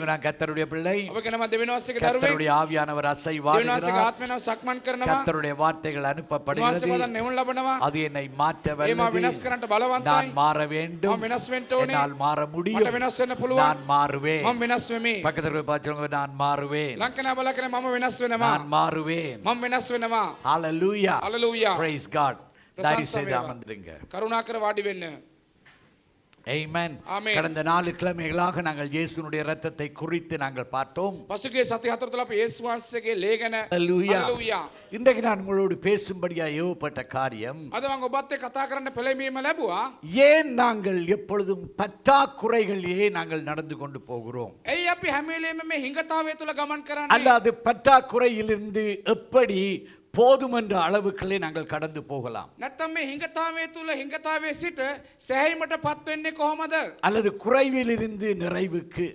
நான் கர்த்தருடைய பிள்ளை. ඔබ කෙනා දෙවියන්වහන්සේගේ දරුවෙක්. கர்த்தருடைய ஆவியானவர் அசைவாடுகிறார். දෙවියන්වහන්සේගේ ආත්මයව සක්මන් කරනවා. கர்த்தருடைய வார்த்தைகள் அனுப்பப்படுகிறது. උන්වහන්සේ මතන් නෙවුම් ලබනවා. அது என்னை மாற்ற ඒ මා வல்லது. විනාශ කරන්නට බලවන්තයි. நான் மாற வேண்டும். මම විනාශ වෙන්න ඕනේ. என்னால் மாற முடியும். මට විනාශ වෙන්න පුළුවන්. நான் மாறுவேன். මම විනාශ වෙමි. பக்கத்துல பாச்சவங்க நான் மாறுவேன். ලංකනා බලකනේ මම විනාශ වෙනවා. நான் மாறுவேன். මම විනාශ වෙනවා. ஹalleluya. Hallelujah. Praise God. தயவு செய்து அமர்ந்திருங்க. கருணாකර වාඩි වෙන්න. Amen. Amen. கடந்த 4 கிழமைகளாக நாங்கள் இயேசுவினுடைய இரத்தத்தை குறித்து நாங்கள் பார்த்தோம். පසුගිය සති 4 තුළ අපි යේසුස් වහන්සේගේ ලේ ගැන ஹalleluya. இன்றைக்கு நான் உங்களோடு பேசும்படியா ஏவப்பட்ட காரியம், අද මම ඔබත් එක්ක කතා කරන්න පෙළඹීම ලැබුවා. ஏன் நாங்கள் எப்பொழுதும் பற்றாக்குறைகளிலே நாங்கள் நடந்து கொண்டு போகிறோம், ඇයි අපි හැම වෙලේම මේ හිඟතාවය තුළ ගමන් කරන්නේ? அல்லது பற்றாக்குறையிலிருந்து எப்படி போதுமென்ற அளவுக்குள்ளே நாங்கள் கடந்து போகலாம், නැත්තම් මේ හිඟතාවය තුළ හිඟතාවයේ සිට සෑහීමට පත් වෙන්නේ කොහොමද? அல்லது குறைவிலிருந்து நிறைவுக்கு,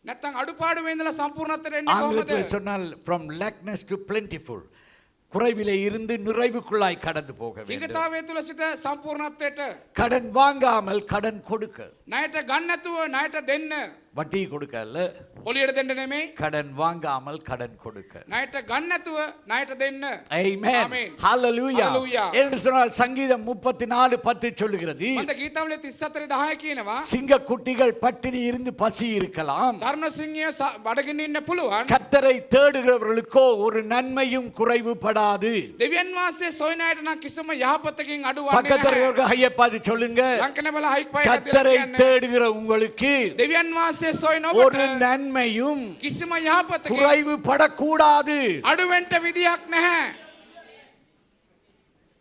නැත්තම් අඩුපාඩුවේ ඉඳලා සම්පූර්ණත්වයට එන්නේ කොහොමද? ஆங்கிலத்தில் சொன்னால் from lackness to plentiful, குறைவிலே இருந்து நிறைவுக்குள்ளாய் கடந்து போக வேண்டும். හිඟතාවය තුළ සිට සම්පූර්ණත්වයට, கடன் வாங்காமல் கடன் கொடுக்க, ණයට ගන්න නැතුව ණයට දෙන්න, வட்டி கொடுக்க அல்ல, පොලියට දෙන්න නෙමෙයි, கடன் வாங்காமல் கடன் கொடுக்க. ණයට ගන්න නැතුව ණයට දෙන්න. Amen. Amen. Hallelujah. Hallelujah. என்று சொன்னால் சங்கீதம் 34:10 சொல்லுகிறது, මන්ද ගීතාවලිය 34:10 කියනවා, சிங்கக்குட்டிகள் பட்டினி இருந்து பசி இருக்கலாம், තරුණ සිංහයෝ බඩගින්න ඉන්න පුළුවන්, கர்த்தரை தேடுகிறவர்களுக்கோ ஒரு நன்மையும் குறைவுபடாது. දෙවියන් වහන්සේ සොයන අයට නම් කිසිම යහපතකින් අඩු වන්නේ பக்கத்துல නැහැ. இருக்க கையை பார்த்து சொல்லுங்க, ලංකන බල හයික් පය கர்த்தரை தேடுகிற உங்களுக்கு දෙවියන් වහන්සේ සොයන ஒரு ඔබට நன்மையும் කිසිම යහපතකින් குறைவுபடக்கூடாது. අඩුවෙන්ට විදියක් නැහැ.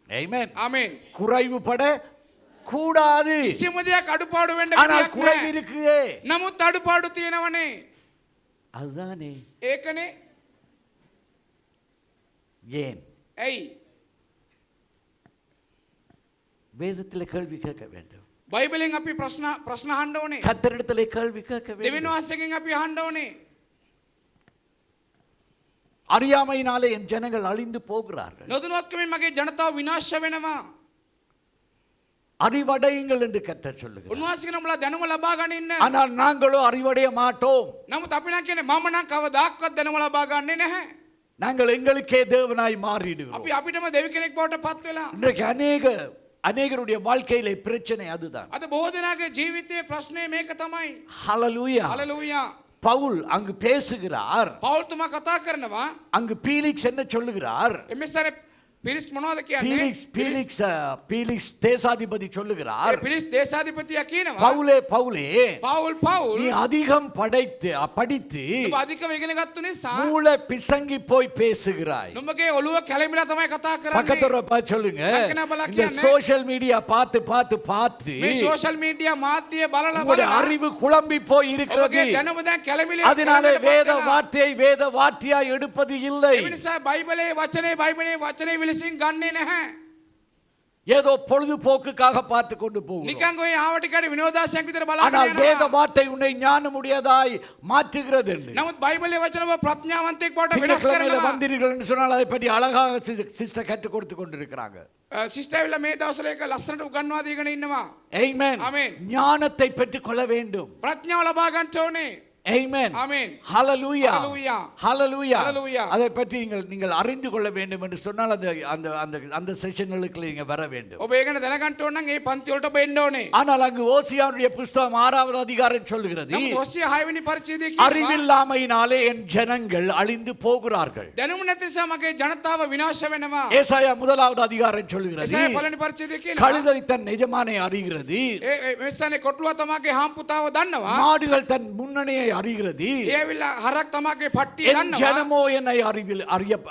Amen. ආමෙන්. குறைவுபட கூடாது. කිසිම දෙයක් අඩුපාඩු වෙන්න ஆனால் විදියක් குறைவு නැහැ. இருக்குதே, නමුත් අඩුපාඩු තියෙනවනේ. அதுதானே ඒකනේ. ஏன் ඇයි? வேதத்தில் கேள்வி கேட்க வேண்டும், බයිබලෙන් අපි ප්‍රශ්න අහන්න ඕනේ. கர்த்தரிடத்திலே கேள்வி கேட்க දෙවියන් வேண்டும். වහන්සේගෙන් අපි අහන්න ඕනේ. அறியாமையினாலே என் ஜனங்கள் அழிந்து போகிறார்கள், නොදැනුවත්කමින් මගේ ජනතාව විනාශ වෙනවා. அறிவடையுங்கள் என்று கர்த்தர் சொல்லுகிறார். උන්වහන්සේ නම්ලා දැනුම ලබා ගන්න. ஆனால் நாங்களோ அறிவடைய மாட்டோம். නමුත් අපි නම් කියන්නේ මම නම් කවදාක්වත් දැනුම ලබා ගන්නේ නැහැ. நாங்கள் எங்களுக்கே தேவனாய் மாறிடுகிறோம். අපි අපිටම දෙවි කෙනෙක් බවට පත් වෙලා. இன்றைக்கு அநேகருடைய வாழ்க்கையிலே பிரச்சனை அதுதான். අද බොහෝ දෙනාගේ ජීවිතයේ ප්‍රශ්නේ මේක තමයි. ஹalleluya. හලෙලූයා. பவுல் அங்கு பேசுகிறார், පෞල්තුමා කතා කරනවා. அங்கு பீலிக்ஸ் என்ன சொல்லுகிறார், එමෙසාර පිරිස් මොනවද කියන්නේ? பீலிக்ஸ் தேசாதிபதி சொல்லுகிறார், ඒ පිරිස් දේශාධිපතියා කියනවා, பவுலே பவுலே පෞල් நீ அதிகம் படித்து ඔබ අධිකව ඉගෙන ගත්තු නිසා மூளை பிசங்கி போய் பேசுகிறாய். නුඹගේ ඔළුව කැළඹිලා තමයි කතා කරන්නේ. பக்கத்துல பார்த்து சொல்லுங்க, லக்கனா பலா இந்த කියන්නේ. சோஷியல் மீடியா பார்த்து பார்த்து பார்த்து මේ සෝෂල් මීඩියා මාධ්‍ය බලලා உங்களுடைய බලලා அறிவு குழம்பி போய் இருக்கிறது. ඔබගේ දැනුම දැන් කැළඹිලා அதனாலே வேத வார்த்தையாய் எடுப்பது இல்லை. ඒ නිසා බයිබලයේ වචනේ විලසින් ගන්නෙ නැහැ. ஏதோ பொழுதுபோக்குக்காக பார்த்து கொண்டு போகிறோம். නිකන් ඔය ආවටිකට විනෝදාශයක් විතර බලාගෙන ஆனால் வேத යනවා. வார்த்தை உன்னை ஞானமுடையதாய் மாற்றுகிறது என்று. නමුත් බයිබලයේ වචන ඔබ ප්‍රඥාවන්තයෙක් බවට වෙනස් திங்கட்கிழமையில කරනවා. வந்தீர்கள் என்று சொன்னால் அதை பற்றி அழகாக சிஸ்டர் கற்றுக் கொடுத்து கொண்டிருக்கிறாங்க. සිස්ටර්විලා මේ දවස්වල එක ලස්සනට උගන්වා දීගෙන ඉන්නවා. ஆமென். Amen. ஞானத்தை பெற்றுக் கொள்ள வேண்டும். ප්‍රඥාව ලබා ගන්න ඕනේ. ஆமென். Amen. ஹalleluya. Hallelujah. ஹalleluya. Hallelujah. அதை பற்றி நீங்கள் அறிந்து கொள்ள வேண்டும் என்று சொன்னால் அந்த செஷன்களுக்கு நீங்க வர வேண்டும். ඔබ ඒකන දැනගන්න ඕන නම් ඒ පන්ති වලට ඔබ එන්න ඕනේ. ஆனால் அங்கு ஓசியாவுடைய புத்தகம் 6வது அதிகாரம் சொல்லுகிறது, නමුත් හොසියා 6 වෙනි පරිච්ඡේදයේ කියනවා அறிவில்லாமையினாலே என் ஜனங்கள் அழிந்து போகிறார்கள். දැනුම නැති නිසා මගේ ජනතාව විනාශ වෙනවා. ஏசாயா 1வது அதிகாரம் சொல்லுகிறது, ඒසායා පළවෙනි පරිච්ඡේදයේ කියනවා கழுதை தன் எஜமானை அறிகிறது, මෙස්සනේ කොටුවා තමාගේ හාම්පුතාව දන්නවා. மாடுகள் தன் முன்னணியை அறிகிறது, ඒ ඇවිල්ලා හරක් තමාගේ පට්ටිය என் දන්නවා. ஜனமோ என்னை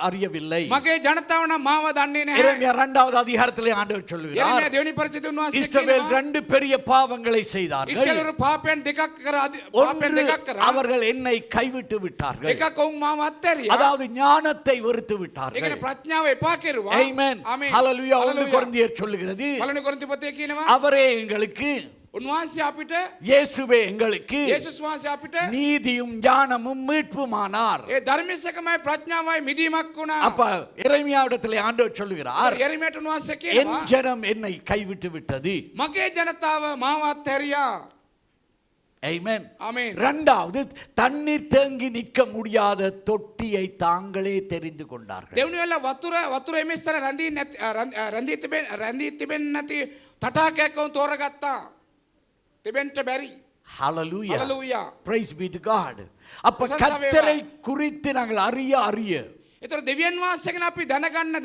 அறியவில்லை. මගේ ජනතාව නම් මාව දන්නේ නැහැ. எரேமியா 2வது அதிகாரத்திலே ஆண்டவர் சொல்லுகிறார், එරේමියා දෙවෙනි පරිච්ඡේදයේ උන්වහන්සේ இஸ்ரவேல் කියනවා 2 பெரிய பாவங்களை செய்தார்கள், ඉස්රායල් පාපයන් දෙකක් කරා. அவர்கள் என்னை கைவிட்டு விட்டார்கள். එකක් ඔවුන් මාව අත්හැරියා. அதாவது ஞானத்தை வெறுத்து ඒ விட்டார்கள். කියන්නේ ප්‍රඥාව එපා කෙරුවා. ஆமென். ආමේන්. ஹalleluya. 1 Hallelujah. கொரிந்தியர் சொல்லுகிறது, පළවෙනි කොරින්ති පොතේ කියනවා அவரே எங்களுக்கு, උන්වහන්සේ අපිට, இயேசுவே எங்களுக்கு යේසුස් වහන්සේ අපිට நீதியும் ஞானமும் மீட்புமானார். ඒ ධර්මසකමයි ප්‍රඥාවයි මිදීමක් වුණා. அப்ப எரேமியாவிடத்திலே ஆண்டவர் சொல்லுகிறார், එරේමියාට උන්වහන්සේ என் කියනවා ஜனம் என்னை கைவிட்டு விட்டது. මගේ ජනතාව මාව අත්හැරියා. Amen. Amen. இரண்டாவது தண்ணீர் தேங்கி நிற்க முடியாத தொட்டியை தாங்களே தெரிந்து கொண்டார்கள். දෙවුණු වෙලා වතුර එමෙස්සර රැඳී තිබෙන්නේ නැති තටාකයක් වුන් තෝරගත්තා. තිබෙන්න බැරි. Hallelujah. Hallelujah. Praise be to God. அப்ப கர்த்தரை குறித்து நாங்கள் அறிய ඒතර දෙවියන් වහන්සේ ගැන අපි දැනගන්න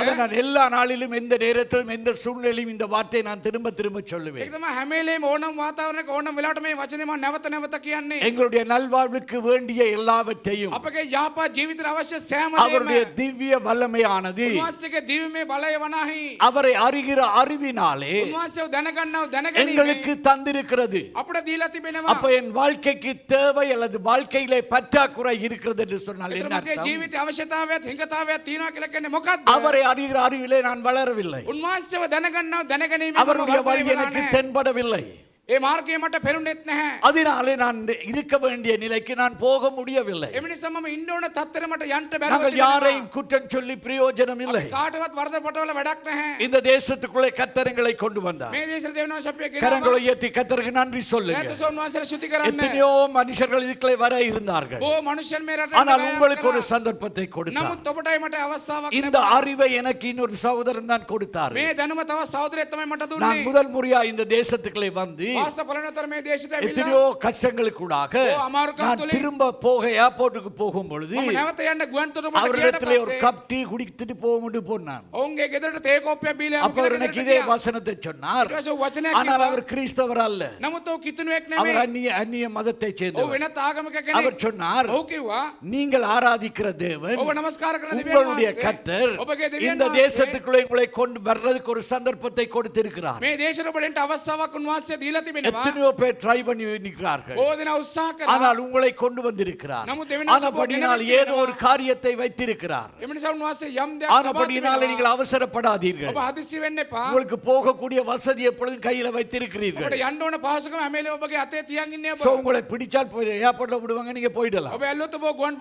அதை நான் எல்லா நாளிலும் எந்த நேரத்திலும் எந்த சூழ்நிலையிலும் இந்த வார்த்தையை நான் திரும்ப சொல்லுவேன். ඒක තමයි හැම වෙලේම ඕනම වාතාවරණයක ඕනම වෙලාවට මේ වචනේ මම නැවත කියන්නේ. எங்களுடைய நல்வாழ்வுக்கு வேண்டிய எல்லாவற்றையும் අපගේ යහපත් ජීවිතයට අවශ්‍ය සෑම அவருடைய දේම திவ்ய வல்லமையானது උන්වහන්සේගේ දිව්‍යමය බලය වනාහි அவரை அறிகிற அறிவினாலே උන්වහන්සේව දැනගන්නව எங்களுக்கு தந்திருக்கிறது. අපිට දීලා තිබෙනවා. அப்ப என் வாழ்க்கைக்கு தேவை அல்லது வாழ்க்கையிலே பற்றாக்குறை இருக்கிறது என்று சொன்னால் ඒතර என்ன මගේ அர்த்தம்? ජීවිතයේ අවශ්‍යතාවයත් හිඟතාවයත් තියෙනවා කියලා කියන්නේ මොකක්ද? அவரை அறிகிற அறிவிலே நான் வளரவில்லை. උන්වහන්සේව දැනගන්නව දැනගැනීමේ அவருடைய வழி எனக்கு தென்படவில்லை. ඒ මාර්ගය මට පෙරුණෙත් නැහැ. அதனாலே நான் இருக்க வேண்டிய நிலைக்கு நான் போக முடியவில்லை. ඒ නිසා මම ඉන්න ඕන තත්ත්වෙට මට යන්න බැරුව நாங்கள் யாரையும் குற்றம் சொல்லி பிரயோஜனம் இல்லை. කාටවත් වරද පටවල වැඩක් නැහැ. இந்த தேசத்துக்குள்ளே கர்த்தரங்களை கொண்டு வந்தார். මේ දේශේ දෙවියන් වහන්සේ අපේ கரங்களை உயர்த்தி கர்த்தருக்கு நன்றி சொல்லுங்க. ඒතසෝන් වහන්සේලා ශුති කරන්න. எத்தனையோ மனுஷர்கள் இதுக்குள்ளே வர இருந்தார்கள். බොහෝ මනුෂ්‍යයන් මේ රටේ ஆனால் உங்களுக்கு ஒரு சந்தர்ப்பத்தை கொடுத்தார். නමුත් ඔබටයි මට අවස්ථාවක් இந்த அறிவை எனக்கு இன்னொரு சகோதரன் தான் கொடுத்தார். මේ දැනුම තව සහෝදරයෙක් තමයි මට நான் දුන්නේ. முதல் முறையா இந்த தேசத்துக்குள்ளே வந்து වාස පලනතර මේ දේශයට எத்தனையோ ඇවිල්ලා கஷ்டங்களுக்கூடாக அமாருக்கம் நான் துளி. திரும்ப போக ஏர்போர்ட்டுக்கு போகும் பொழுது මම නැවත යන්න ගුවන් තොටුපළට ගියට அவரிடத்திலே ஒரு පස්සේ கப் டீ குடித்துட்டு போகும்னு போனான். ඔවුන්ගේ ගෙදරට තේ කෝප්පයක් බීලා அப்ப அவர் எனக்கு இதே வசனத்தை சொன்னார். ඊට පස්සේ වචනයක් ஆனால் කිව්වා. அவர் கிறிஸ்தவர் அல்ல. නමුත් ඔව් කිතුණුවෙක් அவர் නෙමෙයි. அந்நிய மதத்தை ඔව් சேர்ந்தவர். වෙනත් ආගමක அவர் කෙනෙක්. சொன்னார், ඔව් කිව්වා. நீங்கள் ஆராதிக்கிற தேவன் ඔබ නමස්කාර කරන දෙවියන් உங்களுடைய වහන්සේ கர்த்தர் ඔබගේ දෙවියන් இந்த වහන්සේ தேசத்துக்குள்ளே உங்களை கொண்டு வர்றதுக்கு ஒரு சந்தர்ப்பத்தை கொடுத்திருக்கிறார். මේ දේශයට ඔබට එන්න අවස්ථාවක් උන්වහන්සේ දීලා තිබෙනවා. எத்தனையோ பேர் ட்ரை பண்ணி நிற்கிறார்கள். බොහෝ දෙනා උත්සාහ කරා. ஆனால் உங்களை கொண்டு வந்திருக்கிறார். නමුත් දෙවියන් වහන්සේ ඔබ ஆனபடினால் ගෙනවිත් ஏதோ ஒரு காரியத்தை வைத்திருக்கிறார். එම නිසා උන්වහන්සේ යම් දෙයක් ලබා ஆனபடினாலே තිබෙනවා. நீங்கள் அவசரப்படாதீர்கள். ඔබ හදිසි වෙන්න එපා. உங்களுக்கு போகக்கூடிய வசதி எப்பொழுதும் கையில வைத்திருக்கிறீர்கள். ඔබට යන්න ඕන පහසුකම හැම වෙලේම ඔබගේ අතේ තියන් ඉන්නේ ඔබ. சோ உங்களை பிடிச்சால் ஏர்போர்ட்ல விடுவாங்க, நீங்க போயிடலாம். ඔබ ඇල්ලුවොත් ඔබ ගුවන්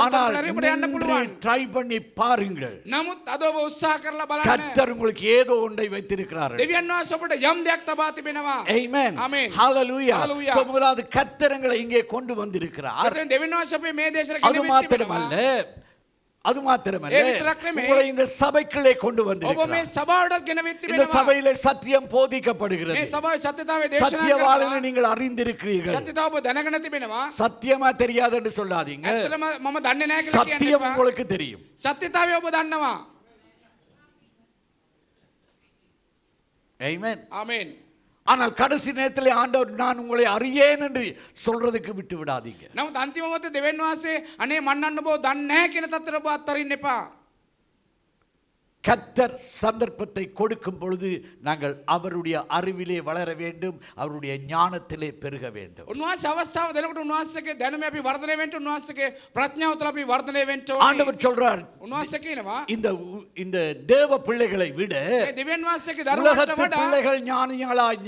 ஆனால் තොටුපළට ඔබට යන්න පුළුවන්. ட்ரை பண்ணி பாருங்கள். නමුත් අද ඔබ උත්සාහ කරලා බලන්න. கர்த்தர் உங்களுக்கு ஏதோ ஒன்றை வைத்திருக்கிறார். දෙවියන් වහන්සේ ඔබට යම් දෙයක් තබා තිබෙනවා. Amen. Amen. Hallelujah. Hallelujah. So முதலாவது கர்த்தரங்களை இங்கே கொண்டு வந்திருக்கிறார். එතෙන් දෙවියන් වහන්සේ අපේ මේ දේශයට அது ගෙනවිත් மாத்திரமல்ல, තිබෙනවා. அது மாத்திரமல்ல, ඒ විතරක් නෙමෙයි. உங்களை இந்த சபைக்குள்ளே கொண்டு ඔබ මේ வந்திருக்கிறார். සභාවටත් ගෙනවිත් இந்த තිබෙනවා. சபையிலே சத்தியம் போதிக்கப்படுகிறது. මේ සභාවේ සත්‍යතාවය දේශනා சத்தியவாளனை කරනවා. நீங்கள் அறிந்திருக்கிறீர்கள். සත්‍යතාව ඔබ දැනගෙන තිබෙනවා. சத்தியமா தெரியாதுன்னு சொல்லாதீங்க. ඇත්තටම මම දන්නේ නැහැ කියලා කියන්න சத்தியம் එපா. உங்களுக்கு தெரியும். සත්‍යතාවය ඔබ දන්නවා. Amen. ආමේන්. ஆனால் கடைசி நேரத்தில் ஆண்டவர் நான் உங்களை அறியேன் என்று சொல்றதுக்கு விட்டு விடாதீங்க. නමුත් අන්තිම මොහොතේ දෙවියන් වහන්සේ අනේ මන්නන්න ඔබ දන්නේ නැහැ කියන තත්ත්වයට ඔබ අත්තරින්න එපා. கர்த்தர் சந்தர்ப்பத்தை கொடுக்கும் பொழுது நாங்கள் அவருடைய அறிவிலே வளர வேண்டும், அவருடைய ஞானத்திலே பெருக வேண்டும். උන්වහන්සේ අවස්ථාව දෙනකොට උන්වහන්සේගේ දැනුම අපි වර්ධනය වෙන්න උන්වහන්සේගේ ප්‍රඥාව තුළ අපි වර්ධනය වෙන්න ඕනේ. ஆண்டவர் சொல்றார், උන්වහන්සේ කියනවා இந்த தேவ பிள்ளைகளை விட මේ දෙවියන් වහන්සේගේ දරුවන්ට உலகத்து වඩා பிள்ளைகள்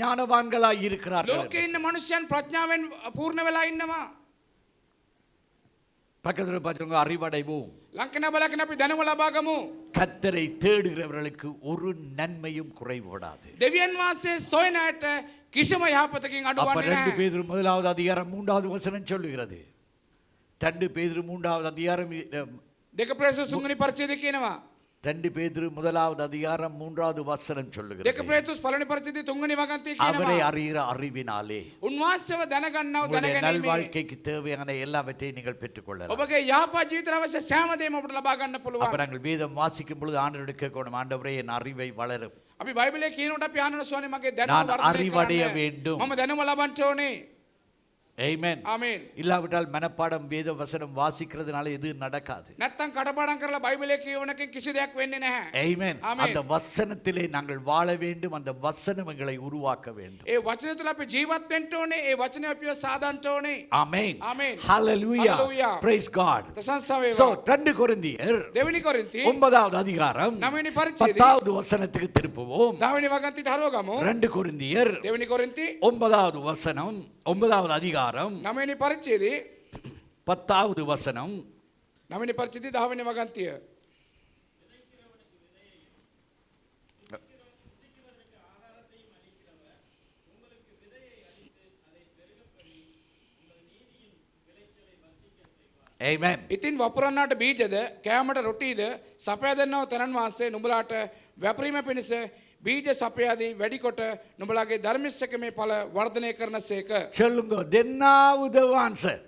ஞானவான்களாய் இருக்கிறார்கள். ලෝකේ ඉන්න මනුෂ්‍යයන් ප්‍රඥාවෙන් පූර්ණ වෙලා ඉන්නවා. பக்கத்தில் பார்த்துங்க, அறிவடைவோம். ලංකන බලකන අපි දැනුම ලබා ගමු. கர்த்தரை தேடுகிறவர்களுக்கு ஒரு நன்மையும் குறைபடாது. දෙවියන් වහන්සේ සොයන අයට කිසිම යහපතකින් அப்ப අඩුවන්නේ 2 නැහැ. பேதுரு 1வது அதிகாரம் 3வது வசனம் சொல்லுகிறது. 2 பேதுரு 3வது அதிகாரம் දෙක ප්‍රේසස් තුන්වෙනි පරිච්ඡේදය කියනවා. 2 பேதுரு 1வது அதிகாரம் 3வது வசனம் දෙක சொல்லுகிறது. ප්‍රේසස් පළවෙනි පරිච්ඡේදය තුන්වෙනි වගන්තිය அவரை කියනවා. அறிகிற அறிவினாலே උන්වහන්සේව දැනගන්නව உங்களுடைய දැනගැනීමේ நல்வாழ்க்கைக்கு தேவையான எல்லாவற்றையும் நீங்கள் பெற்றுக்கொள்ளலாம். ඔබගේ යහපත් ජීවිතයට අවශ්‍ය සෑම දේම ඔබට ලබා ගන්න அப்ப පුළුවන්. நாங்கள் வேதம் வாசிக்கும் பொழுது ஆண்டவருக்கு கேட்கணும், ஆண்டவரே என் அறிவை வளரும், අපි බයිබලයේ කියනකොට අපි අහන්න ඕනේ මගේ දැනුම நான் වර්ධනය அறிவடைய කරන්න. வேண்டும். මම දැනුම ලබන්න ඕනේ. ஆமென். ආමේන්. இல்லாவிட்டால் மனப்பாடம் வேத வசனம் வாசிக்கிறதுனால எது நடக்காது. නැත්තම් කටපාඩම් කරලා බයිබලයේ කියවනකින් කිසි දෙයක් වෙන්නේ නැහැ. ஆமென். ஆமென். அந்த வசனத்திலே நாங்கள் வாழ வேண்டும், அந்த வசனம் எங்களை உருவாக்க வேண்டும். ඒ වචනය තුළ අපි ජීවත් වෙන්න ඕනේ. ඒ වචනය අපිව සාදන්න ඕනේ. ஆமென். ஆமென். Hallelujah. Hallelujah. Praise God. ප්‍රශංසා So වේවා. 2 கொரிந்தியர் දෙවෙනි කොරින්ති 9வது அதிகாரம் 9වෙනි පරිච්ඡේදය 10வது வசனத்துக்கு திருப்புவோம். 10වෙනි වගන්තියට හරව ගමු. 2 கொரிந்தியர் දෙවෙනි කොරින්ති 9வது வசனம் 9வது அதிகாரம் 9වෙනි පරිච්ඡේදය 10வது வசனம் 9වෙනි පරිච්ඡේදය 10වෙනි වගන්තිය. Amen. ඉතින් වපුරන්නාට බීජද කෑමට රොටීද සපයා දෙන්නව තනන් වහන්සේ නුඹලාට වැපරීම පිණිස බීජ සපයාදී වැඩිකොට නුඹලාගේ ධර්මිෂ්ඨකමේ ඵල වර්ධනය කරනසේක. சொல்லுங்க then now the answer.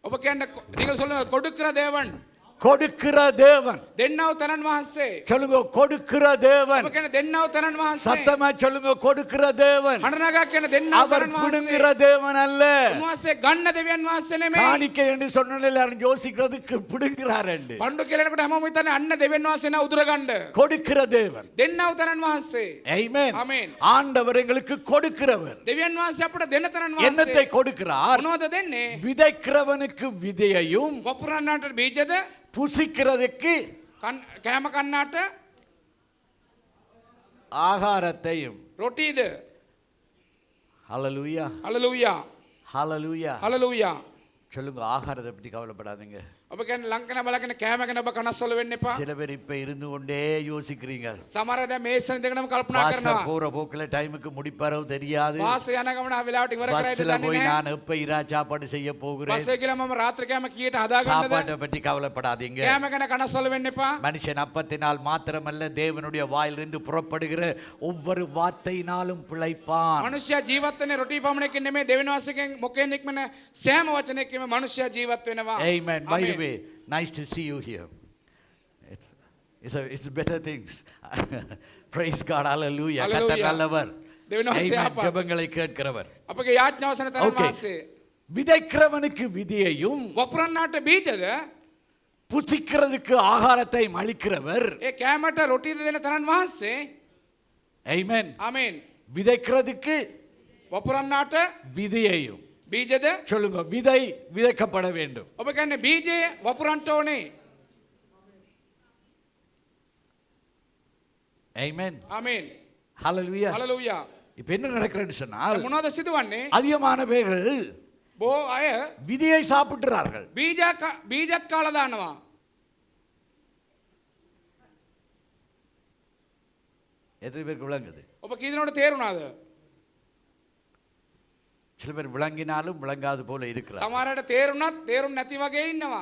ඔබ කියන්නේ நீங்கள் சொல்லுங்க கொடுக்கிற தேவன். கொடுக்கிற தேவன். දෙන්නව තනන් වහන්සේ. சொல்லுங்க கொடுக்கிற தேவன். ඔබ කියන්නේ දෙන්නව තනන් වහන්සේ. சத்தமா சொல்லுங்க கொடுக்கிற தேவன். හඬනගා කියන දෙන්නව அவர் තනන් பிடுங்குற වහන්සේ. தேவன் அல்ல. උන්වහන්සේ ගන්න දෙවියන් වහන්සේ නෙමෙයි. காணிக்கை என்று சொன்னாலே எல்லாரும் யோசிக்கிறதுக்கு பிடுங்குறார் என்று. පණ්ඩු කියලානකොට හැමෝම හිතන්නේ අන්න දෙවියන් වහන්සේ නා උදුර ගන්න. கொடுக்கிற தேவன். දෙන්නව තනන් වහන්සේ. Amen. Amen. ஆண்டவர் எங்களுக்கு கொடுக்கிறவர். දෙවියන් වහන්සේ අපට දෙන්න තනන් என்னத்தை වහන්සේ. கொடுக்கிறார்? මොනවද දෙන්නේ? விதைக்கிறவனுக்கு விதையையும் වපුරන්නාට බීජද புசிக்கிறதுக்கு කෑම කන්නාට ஆகாரத்தையும். රොටීද. ஹalleluya. හලලූයා. ஹalleluya. හලලූයා. சொல்லுங்க ஆகாரத்தை பற்றி கவலைப்படாதீங்க. ඔබ කියන්නේ ලංකන බලගෙන කෑම ගැන ඔබ කනස්සොල වෙන්න එපා. சில பேர் இப்ப இருந்து கொண்டே யோசிக்கிறீங்க. සමහර අය දැන් මේසෙන් දෙකනම කල්පනා பாஸ்டர் කරනවා. போற போக்குல டைமுக்கு முடிப்பாரோ தெரியாது. වාස යන ගමන වෙලාවට ඉවර කරයිද பஸ்ல දන්නේ போய் නැහැ. நான் எப்ப இரா சாப்பாடு செய்ய போகிறேன். බස් එකේ ගිහලා මම රාත්‍රී කෑම කීයට හදා ගන්නද? சாப்பாட்டை பற்றி கவலைப்படாதீங்க. කෑම ගැන කනස්සොල වෙන්න එපා. மனுஷன் அப்பத்தினால் மாத்திரமல்ல தேவனுடைய வாயிலிருந்து புறப்படுகிற ஒவ்வொரு வார்த்தையினாலும் பிழைப்பான். මනුෂ්‍යයා ජීවත් වෙන්නේ රොටි පමණකින් නෙමෙයි දෙවියන් වහන්සේගෙන් මොකෙන් නික්මන සෑම වචනයකින්ම මනුෂ්‍යයා ජීවත් වෙනවා. Amen. By the way, nice to see you here. It's better things. Praise God. Hallelujah. Hallelujah. கர்த்தர் நல்லவர். දෙවියන් වහන්සේ Amen. අප ஜெபங்களை கேட்கிறவர். අපගේ යාඥාව සන තරන් Okay. වහන්සේ. விதைக்கிறவனுக்கு விதையையும் වපුරන්නාට බීජද புசிக்கிறதுக்கு ஆகாரத்தை அளிக்கிறவர். ඒ කෑමට රොටීද දෙන තරන් වහන්සේ. Amen. ආමේන්. விதைக்கிறதுக்கு වපුරන්නාට விதையையும். බීජද சொல்லுங்க விதை விதைக்கப்பட வேண்டும். ඔබ කියන්නේ බීජය වපුරන්ට ඕනේ. Amen. ආමේන්. Hallelujah. හලලූයා. இப்ப என்ன நடக்கிறதுன்னு சொன்னால் මොනවද සිදුවන්නේ? அதிகமான பேர்கள் බෝ අය விதையை சாப்பிடுறார்கள். බීජත් කාලා දානවා. எத்தனை பேருக்கு விளங்குது? ඔබ කී දෙනෙකුට තේරුණාද? சில பேர் விளங்கினாலும் விளங்காது போல இருக்கிறார். සමහරට තේරුණත් තේරුම් නැති වගේ ඉන්නවා.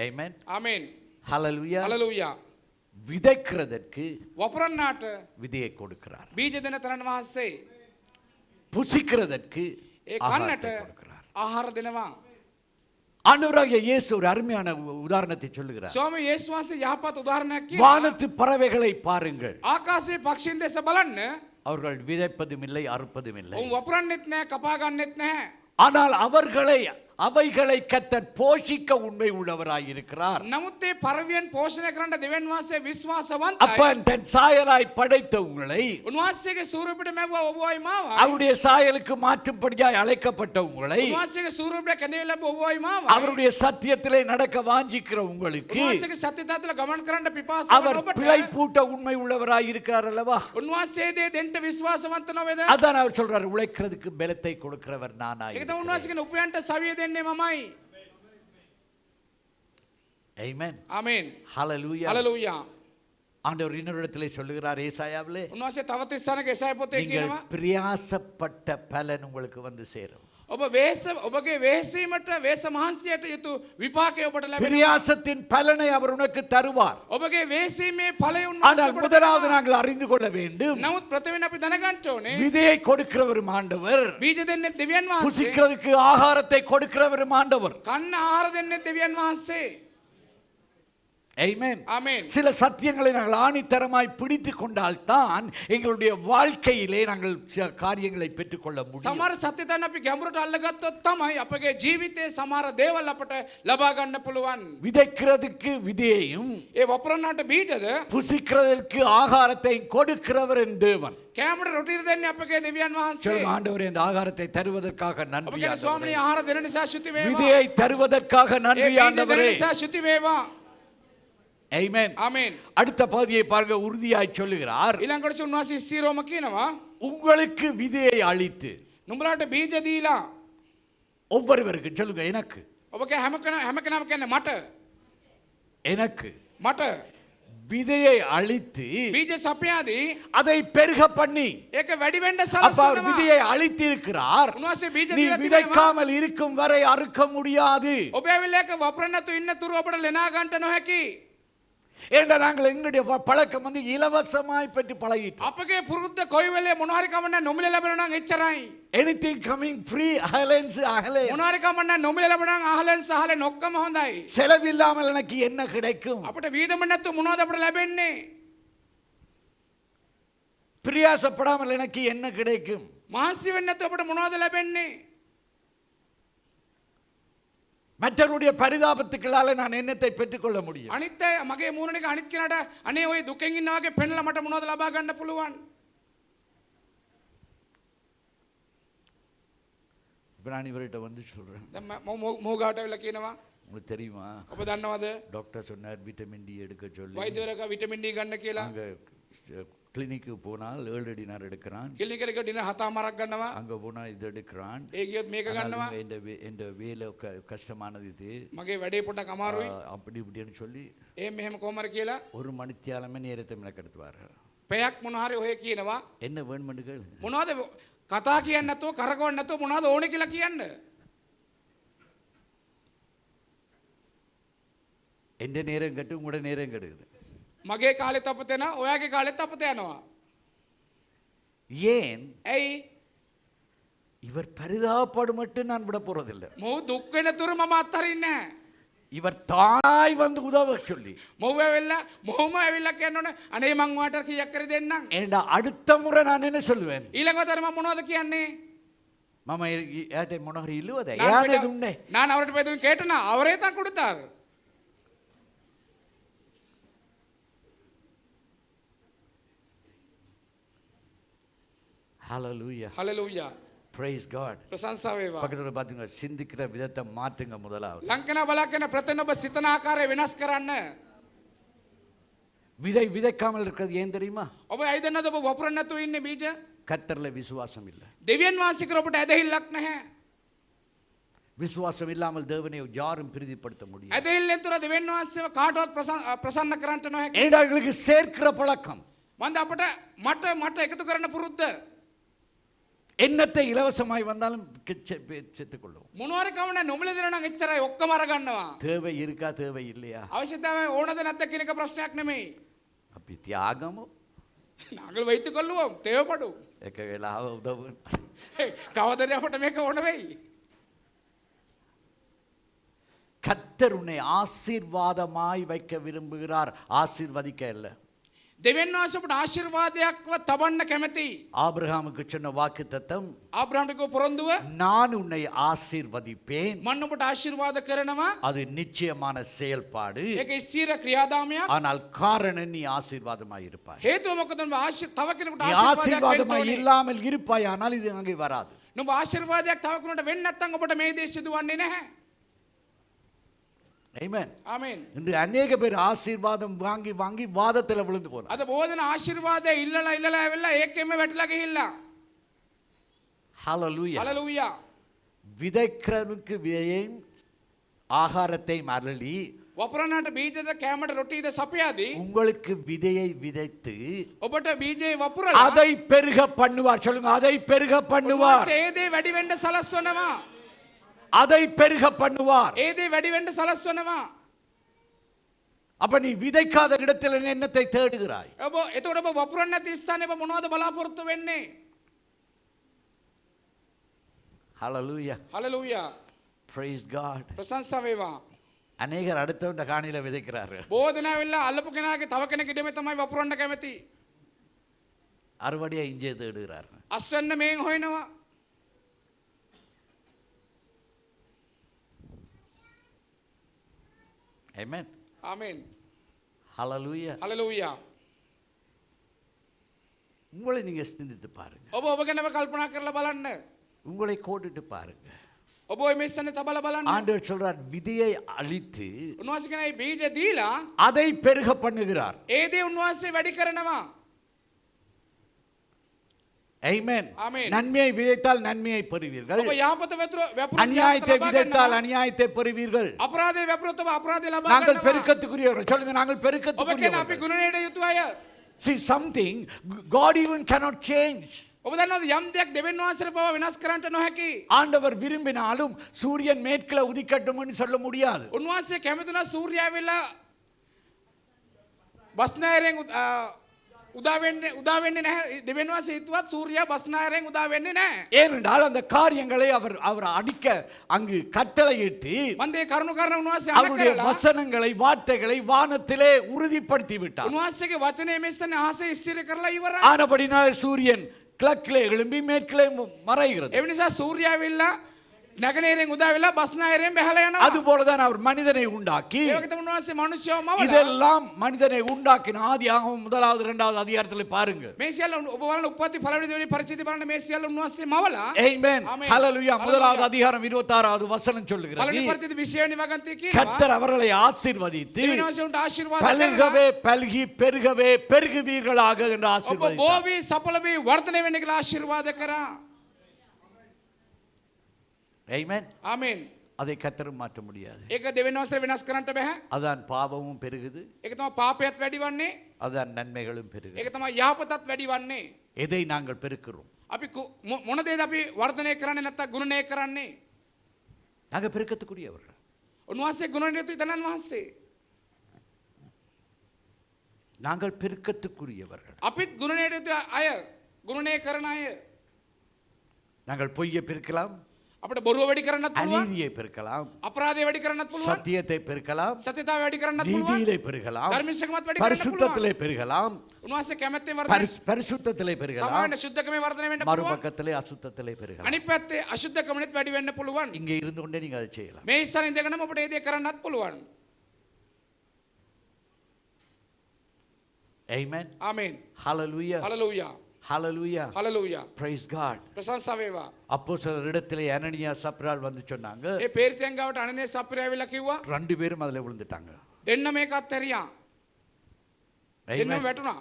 Amen. ආමේන්. Hallelujah. හලලූයා. விதைக்கிறதற்கு වපුරන්නාට விதையை கொடுக்கிறார். බීජ දෙන තරන් වහන්සේ. புசிக்கிறதற்கு ඒ ஆகாரத்தை කන්නට கொடுக்கிறார். ආහාර දෙනවා. ஆண்டவராகிய இயேசு ஒரு அருமையான உதாரணத்தை சொல்லுகிறார். ස්වාමී යේසුස් වහන්සේ යහපත් උදාහරණයක් කියනවා. வானத்து பறவைகளை பாருங்கள். ආකාශයේ පක්ෂීන් දෙස බලන්න. அவர்கள் விதைப்பதும் இல்லை அறுப்பதும் இல்லை. උන් වපුරන්නෙත් නැහැ කපා ගන්නෙත් නැහැ. ஆனால் அவைகளை கர்த்தர் போஷிக்க உண்மை உள்ளவராய் இருக்கிறார். නමුත් ඒ පරවියන් පෝෂණය කරන්න දෙවියන් වහන්සේ විශ්වාසවන්තයි. அப்பன் தன் சாயலாய் படைத்த உங்களை උන්වහන්සේගේ ස්වරූපයට මැවුවා ඔබවයි මාවයි. அவருடைய சாயலுக்கு மாற்றும்படியாய் அழைக்கப்பட்ட உங்களை උන්වහන්සේගේ ස්වරූපයට කැඳේ ලැබුව ඔබවයි මාවයි. அவருடைய சத்தியத்திலே நடக்க வாஞ்சிக்கிற உங்களுக்கு උන්වහන්සේගේ සත්‍යතාවල ගමන් කරන්න පිපාස அவர் වන பிழை ඔබට பூட்ட உண்மை உள்ளவராய் இருக்கிறார் அல்லவா? උන්වහන්සේ දේ දෙන්න විශ්වාසවන්ත නොවේද? அதான் அவர் சொல்றார் உழைக்கிறதுக்கு பலத்தை கொடுக்கிறவர் நானாய். ඒක තමයි උන්වහන්සේගේ උපයන්ට සවිය දෙන්නේ මමයි. Amen. ආමේන්. Hallelujah. හලලූයා. ஆண்டவர் இன்னொரு இடத்திலே சொல்லுகிறார் ஏசாயாவிலே උන්වහන්සේ තවත් ඉස්සනක එසයි පොතේ நீங்கள் කියනවා பிரயாசப்பட்ட பலன் உங்களுக்கு வந்து சேரும். ඔබගේ වෙහෙසීමට වේස මහන්සියට යුතු විපාකය ඔබට ලැබෙනවා. பிரயாசத்தின் பலனை அவர் உனக்கு தருவார். ඔබගේ වෙහෙසීමේ ඵලය ஆனால் උන්වහන්සේ முதலாவது நாங்கள் அறிந்து கொள்ள வேண்டும் නමුත් ප්‍රථමයෙන් අපි දැනගන්න ඕනේ விதையை கொடுக்கிறவரும் ஆண்டவர், බීජ දෙන්නේ දෙවියන් වහන්සේ. புசிக்கிறதுக்கு ஆகாரத்தை கொடுக்கிறவரும் ஆண்டவர். කන්න ආහාර දෙන්නේ දෙවියන් වහන්සේ. Amen. ආමේන්. சில சத்தியங்களை நாங்கள் ஆணித்தரமாய் பிடித்து கொண்டால் தான் எங்களுடைய வாழ்க்கையிலே நாங்கள் சில காரியங்களை பெற்றுக்கொள்ள முடியும். සමහර සත්‍යයන් අපි ගැඹුරට අල්ලගත්තොත් තමයි අපගේ ජීවිතයේ සමහර දේවල් අපට ලබා ගන්න පුළුවන්. விதைக்கிறதுக்கு விதையையும் ඒ වපුරන්නාට බීජද புசிக்கிறதற்கு ஆகாரத்தை கொடுக்கிறவர் என் தேவன். කෑමට රොටි දෙන්නේ අපගේ දෙවියන් වහන්සේ. சொல்லுங்க, ஆண்டவரே இந்த ஆகாரத்தை தருவதற்காக ඔබ நன்றி කියන ஆண்டவரே. ස්වාමීනි ආහාර දෙන නිසා ශුති වේවා. விதையை தருவதற்காக ඒ நன்றி බීජ දෙන ஆண்டவரே. නිසා ශුති වේවා. Amen. ආමේන්. அடுத்த பகுதியை பாருங்க, உறுதியாய் சொல்லுகிறார், ඊළඟට උන්වහන්සේ ස්ථිරවම කියනවා உங்களுக்கு விதையை அளித்து. නුඹලාට බීජ දීලා ஒவ்வொருவருக்கு சொல்லுங்க, எனக்கு ඔබ හැම කෙනාම කියන්නේ මට எனக்கு விதையை அழித்து බීජ සපයාදී அதை பெருக பண்ணி ඒක වැඩි වෙන්න அப்ப அவர் සලස්වනවා. விதையை அழித்திருக்கிறார். උන්වහන්සේ බීජ நீ දීලා තිබෙනවා. விதைக்காமல் இருக்கும் வரை அறுக்க முடியாது. ඔබ ඇවිල්ලා ඒක වපුරන්න නැතුව ඉන්න තුරු ඔබට ලෙනා ගන්නට නොහැකි. ஏன்னா நாங்கள் எங்களுடைய பழக்கம் வந்து இலவசமாய் பெற்று பழகிட்டோம். අපගේ පුරුද්ද කොයි වෙලේ මොනවා හරි කමන්න නොමිලේ ලැබෙනවා නම් එච්චරයි. anything coming free அகலன்ஸ் அகலே. මොනවා හරි කමන්න නොමිලේ ලැබෙනවා නම් අහලෙන් සහලෙන් ඔක්කොම හොඳයි. செலவில்லாமல் எனக்கு என்ன கிடைக்கும்? අපිට වීදම නැතුව මොනවද අපිට ලැබෙන්නේ? பிரயாசப்படாமல் எனக்கு என்ன கிடைக்கும்? මහන්සි වෙන්නේ නැතුව අපිට මොනවද ලැබෙන්නේ? மற்றவருடைய பரிதாபத்துக்களால நான் என்னத்தை பெற்றுக்கொள்ள முடியும்? අනිත් අය මගේ මූණ එක අනිත් කෙනාට අනේ ඔය දුකෙන් ඉන්නා වගේ පෙන්නලා මට මොනවද ලබා ගන්න පුළුවන්? இப்ப நான் இவர்கிட்ட வந்து சொல்றேன், දැන් මොහුගාට ඇවිල්ලා කියනවා உங்களுக்கு தெரியுமா ඔබ දන්නවද டாக்டர் சொன்னார் விட்டமின் டி எடுக்க சொல்லி. වෛද්‍යවරයා විටමින් ඩී ගන්න කියලා. அங்க கிளினிக்கு போனால் 7 டினார் எடுக்கிறான். කිලිනික් එකට ඩිනර් 7මාරක් ගන්නවා. அங்க போனா இது எடுக்கிறான். ඒ ගියොත් මේක ගන්නවා. இந்த வேலை கஷ்டமானது இது, මගේ වැඩේ පොඩ්ඩක් අමාරුයි. அப்படி இப்படின்னு சொல்லி මෙහෙම කොහමද කියලා ஒரு மணித்தியாலமே நேரத்தை மெனக்கெடுத்துவார்கள். පැයක් මොන හරි ඔය කියනවා. என்ன வேணுமெண்டுகள் මොනවද කතා කියන්නේ නැතුව කරකවන්න නැතුව මොනවද ඕනේ කියලා කියන්න. எந்த நேரம் கட்டு உங்களோட நேரம் கெடுக்குது. මගේ කාලෙත් අපත යනවා, ඔයාගේ කාලෙත් අපත යනවා. ஏன்? ඇයි? இவர் பரிதாபப்படும் மட்டும் நான் விட போறதில்லை. මොහු දුක් වෙන තුරු මම අත්හරින්නේ නැහැ. இவர் தானாய் வந்து உதவ சொல்லி මොහු ඇවිල්ලා මොහුම ඇවිල්ලා කියනෝනේ අනේ මං ඔයාට කීයක් කර දෙන්නම්. ஏண்டா அடுத்த முறை நான் என்ன சொல்லுவேன்? ඊළඟවතර මම මොනවද කියන්නේ? மாமா ஏட்டை முனகர் இல்லுவதே யானே துண்ணே நான் அவர்கிட்ட போய் எதுவும் கேட்டேனா அவரே தான் கொடுத்தார். ஹalleluya ஹalleluya praise god. ප්‍රශංසා වේවා. பக்கத்துல பாத்துங்க, சிந்திக்கிற விதத்தை மாற்றுங்க முதலாவது. ලංකන බලාගෙන ප්‍රතින ඔබ සිතන ආකාරය වෙනස් කරන්න. விதை விதைக்காமல் இருக்கிறது ஏன் தெரியுமா? ඔබ ඇයිදන්නද ඔබ වපුරන්න නැතුව ඉන්නේ බීජ? கர்த்தர்ல விசுவாசம் இல்லை. දෙවියන් වහන්සේ කර ඔබට ඇදහිල්ලක් නැහැ. விசுவாசம் இல்லாமல் தேவனை யாரும் பிரீதிப்படுத்த முடியாது. ඇදහිල්ලෙන් තුර දෙවියන් වහන්සේව කාටවත් ප්‍රසන්න කරන්නට නොහැකි. ஏண்டா எங்களுக்கு சேர்க்கிற பழக்கம், මන්ද අපට මට එකතු කරන්න පුරුද්ද. என்னத்தை இலவசமாய் வந்தாலும் செத்துக் கொள்ளும். මොනවාරි කවන්න නොමිලේ දෙනවා නම් එච්චරයි ඔක්කොම අරගන්නවා. தேவை இருக்கா தேவை இல்லையா? අවශ්‍යතාවය ඕනද නැද්ද කියන එක ප්‍රශ්නයක් නෙමෙයි. அப்படி தியாகமும் நாங்கள் வைத்துக் கொள்வோம் தேவைப்படும். එක වෙලාව උදව් කවදද අපට මේක ඕන වෙයි. கர்த்தர் உன்னை ஆசீர்வாதமாய் வைக்க விரும்புகிறார், ஆசீர்வதிக்க அல்ல. දෙවියන් වහන්සේ අපට ආශිර්වාදයක්ව තබන්න කැමති. ஆபிரகாமுக்கு சொன்ன வாக்குத்தத்தம், ආබ්‍රහම්ට කිව්ව පොරොන්දුව நான் உன்னை ஆசீர்வதிப்பேன். මම ඔබට ආශිර්වාද කරනවා. அது நிச்சயமான செயல்பாடு. ඒක ස්ථීර ක්‍රියාදාමයක්. ஆனால் காரணம் நீ ஆசீர்வாதமாய் இருப்பாய். හේතුව මොකද? තව කෙනෙකුට நீ ආශිර්වාදයක් ஆசீர்வாதமாய் දෙන්න ඕනේ. இல்லாமல் இருப்பாய், ஆனால் இது அங்கே வராது. නුඹ ආශිර්වාදයක් තව කෙනෙකුට වෙන්නේ නැත්නම් ඔබට මේ දේ සිදුවන්නේ නැහැ. ஆமென். ආමෙන්. இன்று அநேக பேர் ஆசீர்வாதம் வாங்கி வாங்கி வாதத்தில் விழுந்து போறாங்க. අද බෝධන ආශිර්වාදය ඉල්ලලා ඇවිල්ලා ඒකෙම වැටලා ගිහිල්ලා. ஹalleluya. හalleluya. விதைக்கிறவனுக்கு விதையையும் ஆகாரத்தையும் அருளி වපුරන්නට බීජද කැමට රොටීද සපයාදී உங்களுக்கு விதையை விதைத்து ඔබට බීජේ වපුරලා அதை பெருக பண்ணுவார். சொல்லுங்க, அதை பெருக பண்ணுவார். ඒ දේ වැඩි වෙන්න සලස්වනවා. அதை பெருக பண்ணுவார். ඒ දේ වැඩි වෙන්න සලස්වනවා. அப்ப நீ விதைக்காத இடத்தில் என்னத்தை தேடுகிறாய்? ඔබ එතකොට ඔබ වපුරන්න නැති ස්ථානේ ඔබ මොනවද බලාපොරොත්තු වෙන්නේ? ஹalleluya. හalleluya. praise god. ප්‍රශංසා වේවා. அநேகர் அடுத்தவண்ட காணில விதைக்கிறார்கள். බෝධන ඇවිල්ලා අල්ලපු කෙනාගේ තව කෙනෙක් ඉඩමේ තමයි වපුරන්න කැමති. அறுவடையை இங்கே தேடுகிறார்கள். අස්වැන්න මේන් හොයනවා. amen. ආමෙන්. hallelujah. හalleluya. உங்களை நீங்க சிந்தித்து பாருங்க. ඔබ ඔබ ගැනම කල්පනා කරලා බලන්න. உங்களை கோடிட்டு பாருங்க. ඔබ ඔය මෙස්සනේ තබලා බලන්න. ஆண்டவர் சொல்றார், விதையை அழித்து උන්වහන්සේ කෙනා බීජ දීලා அதை பெருக பண்ணுகிறார். ඒ දේ උන්වහන්සේ වැඩි කරනවා. Amen. Amen. நன்மையை விதைத்தால் நன்மையை பெறுவீர்கள். ඔබ යහපත වැපුරු அநியாயத்தை விதைத்தால் அநியாயத்தை பெறுவீர்கள். අපරාධය වැපුරොත් ඔබ අපරාධය ලබා நாங்கள் ගන්නවා. பெருக்கத்துக்குரியவர்கள். சொல்லுங்க, நாங்கள் ඔබ කියන අපි பெருக்கத்துக்குரியவர்கள். ගුණණයට යුතු අය. See, something God even cannot change. ඔබ දන්නවද යම් දෙයක් දෙවියන් වහන්සේට පවා වෙනස් කරන්නට නොහැකි. ஆண்டவர் விரும்பினாலும் சூரியன் மேற்கில உதிக்கட்டும்னு சொல்ல முடியாது. උන්වහන්සේ කැමති නම් සූර්යයා වෙලා බස්නායරෙන් උදා වෙන්නේ නැහැ. දෙවියන් වහන්සේ හිතුවත් සූර්යයා බස්නායරෙන් උදා වෙන්නේ නැහැ. ஏனென்றால் அந்த காரியங்களை அவர் அடிக்க அங்கு கட்டளையிட்டு මන්දේ කරුණු කරන උන්වහන්සේ அவருடைய අනකරලා வசனங்களை வார்த்தைகளை வானத்திலே உறுதிப்படுத்தி விட்டார். උන්වහන්සේගේ වචනේ මෙස්සනේ ආසේ ඉස්සිර කරලා ඉවරයි. ஆனபடினாலே சூரியன் கிழக்கிலே எழும்பி மேற்கிலே மறைகிறது. ඒ නිසා සූර්යයා වෙලා නැගෙනහිරෙන් උදා වෙලා බස්නායරෙන් බැහැලා යනවා. அதுபோலதான் அவர் மனிதனை உண்டாக்கி ඒ වගේ තමයි උන්වහන්සේ මිනිස්යව මවලා இதெல்லாம் மனிதனை உண்டாக்கின ஆதியாகமம் 1வது 2வது அதிகாரத்தில் பாருங்க. මේ සියල්ල ඔබ බලන උප්පත්ති පළවෙනි දෙවෙනි පරිච්ඡේදය බලන මේ සියල්ල උන්වහන්සේ මවලා Amen. Amen. Hallelujah. Hallelujah. 1வது அதிகாரம் 26வது வசனம் පළවෙනි சொல்லுகிறது. පරිච්ඡේදය 20 වෙනි වගන්තිය කියනවා கர்த்தர் அவர்களை ஆசீர்வதித்து දෙවියන් වහන්සේ උන්ට ආශිර්වාද කරලා பல்கவே பல்கி பெருகவே பெருகுவீர்களாக என்று ඔබ ஆசீர்வதித்தார். බෝවි සඵල වී වර්ධනය වෙන්න කියලා ආශිර්වාද කරා. Amen. ආමෙන්. அதை கர்த்தரும் மாற்ற முடியாது. ඒක දෙවියන් වහන්සේ වෙනස් කරන්නට බෑ. அதான் பாவமும் பெருகுது, ඒක තමයි පාපයත් වැඩි වන්නේ. அதான் நன்மைகளும் பெருகுது. ඒක තමයි යහපතත් වැඩි වන්නේ. எதை நாங்கள் பெருக்கிறோம்? අපි මොන දේද අපි වර්ධනය කරන්නේ නැත්නම් ගුණණය කරන්නේ? நாங்கள் பெருக்கத்துக்குரியவர்கள். උන්වහන්සේ ගුණණය යුතුයි තනන් වහන්සේ. நாங்கள் பெருக்கத்துக்குரியவர்கள். අපිත් ගුණණය යුතු අය. ගුණණය කරන අය. நாங்கள் பொய்யை பெருக்கலாம், අපිට බොරුව වැඩි කරන්නත් පුළුවන්. அநீதியை பெருக்கலாம், අපරාධය වැඩි කරන්නත් පුළුවන්. சத்தியத்தை பெருக்கலாம், සත්‍යතාවය වැඩි කරන්නත් පුළුවන්. நீதியிலே பெருகலாம், ධර්මිෂ්ඨකමත් වැඩි කරන්නත් පුළුවන්. பரிசுத்தத்திலே பெருகலாம், උන්වහන්සේ කැමැත්තෙන් වර්ධනය பரிசுத்தத்திலே பெருகலாம், සමාවෙන්න සුද්ධකමේ වර්ධනය වෙන්න පුළුවන්. மறுபக்கத்திலே அசுத்தத்திலே பெருகலாம். අනිත් පැත්තේ අශුද්ධකමෙත් වැඩි වෙන්න පුළුවන්. இங்கே இருந்து கொண்டே நீங்க அதை செய்யலாம். මේ ඉස්සරින් ඉඳගෙනම ඔබට ඒ දේ කරන්නත් පුළුවන්. Amen. ආමෙන්. Hallelujah. Hallelujah. Hallelujah. Hallelujah. Praise God. ප්‍රශංසා වේවා. அப்போஸ்தலர் இடத்திலே அனனியா சப்ரால் வந்து சொன்னாங்க. ඒ පේරිතෙන් ගාවට අනනේ සප්පිරාවිලා කිව්වා. ரெண்டு பேரும் அதுல விழுந்துட்டாங்க. දෙන්න මේකත් ඇරියා. දෙන්නම Amen. වැටුණා.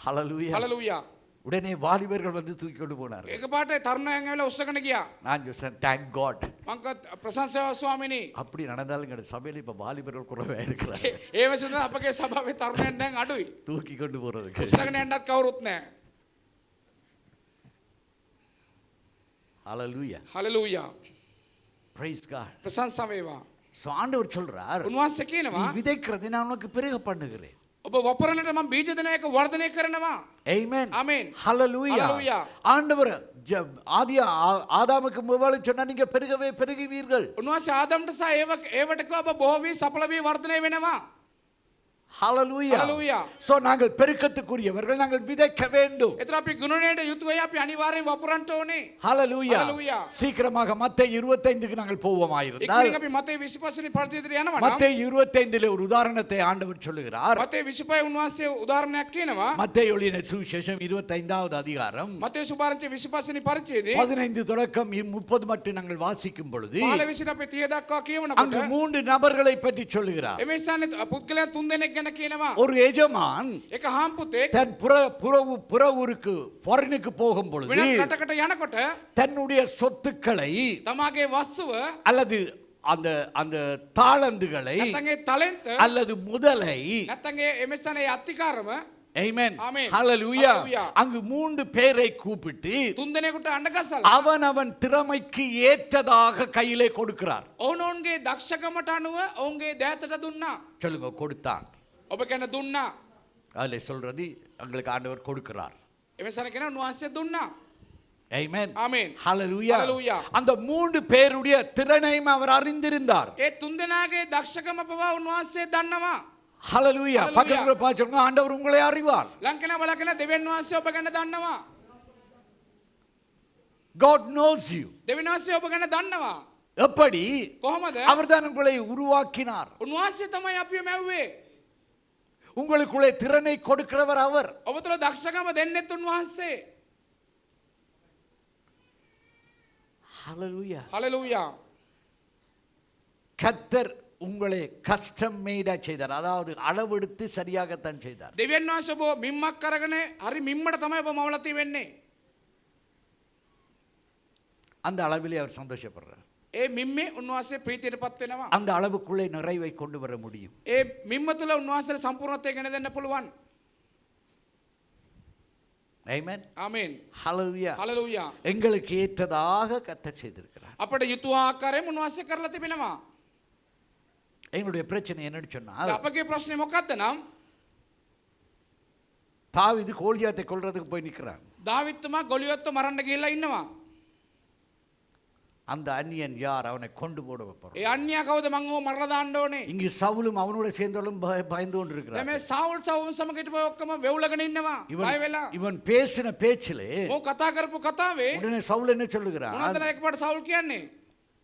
Hallelujah. හලලූයා. உடனே வாலிபர்கள் வந்து தூக்கி கொண்டு போனார்கள். එකපාරට තරුණයන් ඇවිල්ලා උස්සගෙන ගියා. நான் சொன்னேன் thank God. මං කිව්වා ප්‍රශංසා ස්වාමිනී. அப்படி நடந்தாலும் எங்க சபையில இப்ப வாலிபர்கள் குறைவா இருக்கிறாங்க. ඒ වසුද අපගේ සභාවේ තරුණයන් දැන් අඩුයි. தூக்கி கொண்டு போறதுக்கு. උස්සගෙන යන්නත් කවුරුත් නැහැ. Hallelujah. හලලූයා. Praise God. ප්‍රශංසා වේවා. So ஆண்டவர் சொல்றார், උන්වහන්සේ நீ කියනවා விதைக்கிறதை நான் உனக்கு பெருக பண்ணுகிறேன். ඔබ වපරනට මම බීජ දෙන එක වර්ධනය කරනවා. Amen. Amen. Hallelujah. Hallelujah. ஆண்டவர் ஆதாமுக்கு முதல்ல சொன்னா நீங்க பெருகவே பெருகுவீர்கள். උන්වහන්සේ ආදම්ට සහ ඒවට කිව්වා ඔබ බොහෝ වී සඵල වී වර්ධනය වෙනවා. Hallelujah. Hallelujah. So நாங்கள் பெருக்கத்துக்குரியவர்கள், நாங்கள் விதைக்க வேண்டும். එතන අපි ගුණණයට යුතුවයි අපි අනිවාර්යෙන් වපුරන්න ඕනේ. Hallelujah. Hallelujah. சீக்கிரமாக மத்தேயு 25க்கு நாங்கள் போவோமாயிருந்தால் ඉක්මනින් අපි මතේ 25 වෙනි පරිච්ඡේදයට යනවා නම් மத்தேயு 25லே ஒரு உதாரணத்தை ஆண்டவர் சொல்லுகிறார். මතේ 25 උන්වහන්සේ උදාහරණයක් කියනවා. மத்தேயு எழுதின சுவிசேஷம் 25வது அதிகாரம் මතේ සුභාරංචි 25 වෙනි පරිච්ඡේදයේ 15 தொடக்கம் 30 மட்டும் நாங்கள் வாசிக்கும் பொழுது 15 අපි 30 දක්වා அங்கு කියවනකොට 3 நபர்களை பற்றி சொல்லுகிறார். එමේ ස්ථානයේ පුද්ගලයන් 3 දෙනෙක් ගැන කියනවා. ஒரு எஜமான் එක හාම්පුතෙක් தன் புற ஊருக்கு ஃபாரினுக்கு போகும் பொழுது වෙනත් රටකට යනකොට தன்னுடைய சொத்துக்களை තමාගේ වස්තුව அல்லது அந்த அந்த தாளந்துகளை නැත්නම් ඒ තලෙන්ත அல்லது முதலை නැත්නම් ඒ එමෙසනේ අත්තිකාරම Amen. Amen. Hallelujah. Hallelujah. அங்கு 3 பேரை கூப்பிட்டு 3 දෙනෙකුට අඬගසලා அவன் திறமைக்கு ஏற்றதாக கையிலே கொடுக்கிறார். ඔවුන්ගේ දක්ෂකමට අනුව ඔවුන්ගේ දෑතට දුන්නා. சொல்லுங்க, கொடுத்தான். ඔබ කියන දුන්නා. அதுல சொல்றது எங்களுக்கு ஆண்டவர் கொடுக்கிறார். එමෙසන කියන උන්වහන්සේ දුන්නා. Amen. Amen. Hallelujah. Hallelujah. அந்த 3 பேருடைய திறனையும் அவர் அறிந்திருந்தார். ඒ 3 දෙනාගේ දක්ෂකම පවා උන්වහන්සේ දන්නවා. Hallelujah. Hallelujah. பக்கத்துல பாச்சவங்க ஆண்டவர் உங்களை அறிவார். ලංකන බලකන දෙවියන් වහන්සේ ඔබ ගැන දන්නවා. God knows you. දෙවියන් වහන්සේ ඔබ ගැන දන්නවා. எப்படி? කොහොමද? அவர்தான் உங்களை உருவாக்கினார். උන්වහන්සේ තමයි අපිව මැව්වේ. உங்களுக்குள்ளே திறனை கொடுக்கிறவர் அவர். ඔබ තුළ දක්ෂකම දෙන්නෙත් උන්වහන්සේ. Hallelujah. හලෙලූයා. கர்த்தர் உங்களை கஸ்டம் மேடா செய்தார். அதாவது அளவெடுத்து சரியாகத்தான் செய்தார். දෙවියන් වහන්සේ ඔබ මිම්මක් කරගෙන හරි මිම්මට තමයි ඔබ මවලා තියෙන්නේ. அந்த அளவிலே அவர் சந்தோஷப்படுறார். ඒ මිම්මේ උන්වහන්සේ ප්‍රීතියටපත් වෙනවා. அந்த அளவுக்குள்ளே நிறைவை கொண்டு வர முடியும். ඒ මිම්ම තුළ උන්වහන්සේට සම්පූර්ණත්වය ගෙන දෙන්න පුළුවන්. Amen. ආමේන්. Hallelujah. හලෙලූයා. எங்களுக்கு ஏற்றதாக கர்த்தர் செய்திருக்கிறார். අපට යුතු ආකාරයෙන් උන්වහන්සේ කරලා තිබෙනවා. எங்களுடைய பிரச்சனை என்னன்னு சொன்னால், අපගේ ප්‍රශ්නේ මොකක්ද නම් தாவீது கோலியாத்தை கொல்றதுக்கு போய் நிற்கிறான். දාවිත්තුමා ගොලියොත්ව මරන්න ගිහිල්ලා ඉන්නවා. அந்த அந்நியன் யார்? அவனை கொண்டு போட வைப்பார். ඒ අන්‍යයා කවුද මං ඕව මරලා දාන්න ඕනේ. இங்கு சவுலும் அவனோட சேர்ந்தவளும் பயந்து கொண்டு දැන් இருக்கிறார். මේ සවුල් සමග හිටපු ඔක්කොම වෙවුලගෙන ඉන්නවා. බය වෙලා. இவன் பேசின பேச்சிலே ඕ කතා කරපු කතාවේ உடனே சவுல் என்ன சொல்லுகிறான்? මොනවද එකපාරට සවුල් කියන්නේ?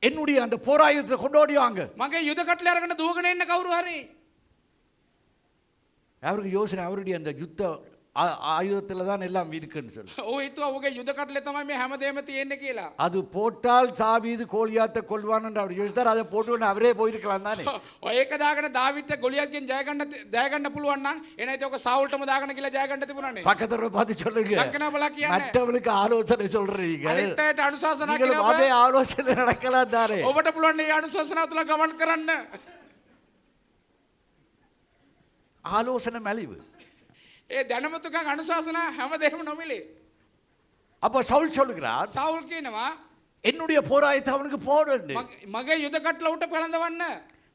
என்னுடைய அந்த போராயுதத்தை கொண்டோடி வாங்க. මගේ යුද කට්ලේ අරගෙන දුවගෙන එන්න කවුරු හරි. அவருக்கு யோசனை, அவருடைய அந்த யுத்த ஆயுதத்துல தான் எல்லாம் இருக்குன்னு சொல்லு. ඕ හිතුවා ඔහුගේ යුද කට්ලේ තමයි මේ හැමදේම තියෙන්නේ කියලා. அது போட்டால் தாவீது கோலியாத்தை கொல்வான் என்று அவர் யோசித்தார். அதை போட்டு அவரே போயிருக்கலாம் தானே. ඔය එක දාගෙන දාවිත්ට ගොලියත්ගෙන් ජය ගන්න පුළුවන් නම් එනයිද ඔක සවුල්ටම දාගෙන කියලා ජය ගන්න තිබුණානේ. பக்கத்துல பார்த்து சொல்லுங்க. ලක්කන බලා කියන්නේ. மற்றவங்களுக்கு ஆலோசனை சொல்றீங்க. අනිත් අයට අනුශාසනා நீங்களும் කියනවා. அதே ஆலோசனை நடக்கலாம் தானே. ඔබට පුළුවන් මේ අනුශාසනාව තුල ගමන් කරන්න. ஆலோசனை மலிவு. ඒ දැනුමතුකන් අනුශාසනා හැමදේම නොමිලේ. அப்ப சவுல் சொல்லுகிறார், සවුල් කියනවා என்னுடைய போராயத்தை அவனுக்கு போடுன்னு. මගේ යුද කට්ල උට පෙළඳවන්න.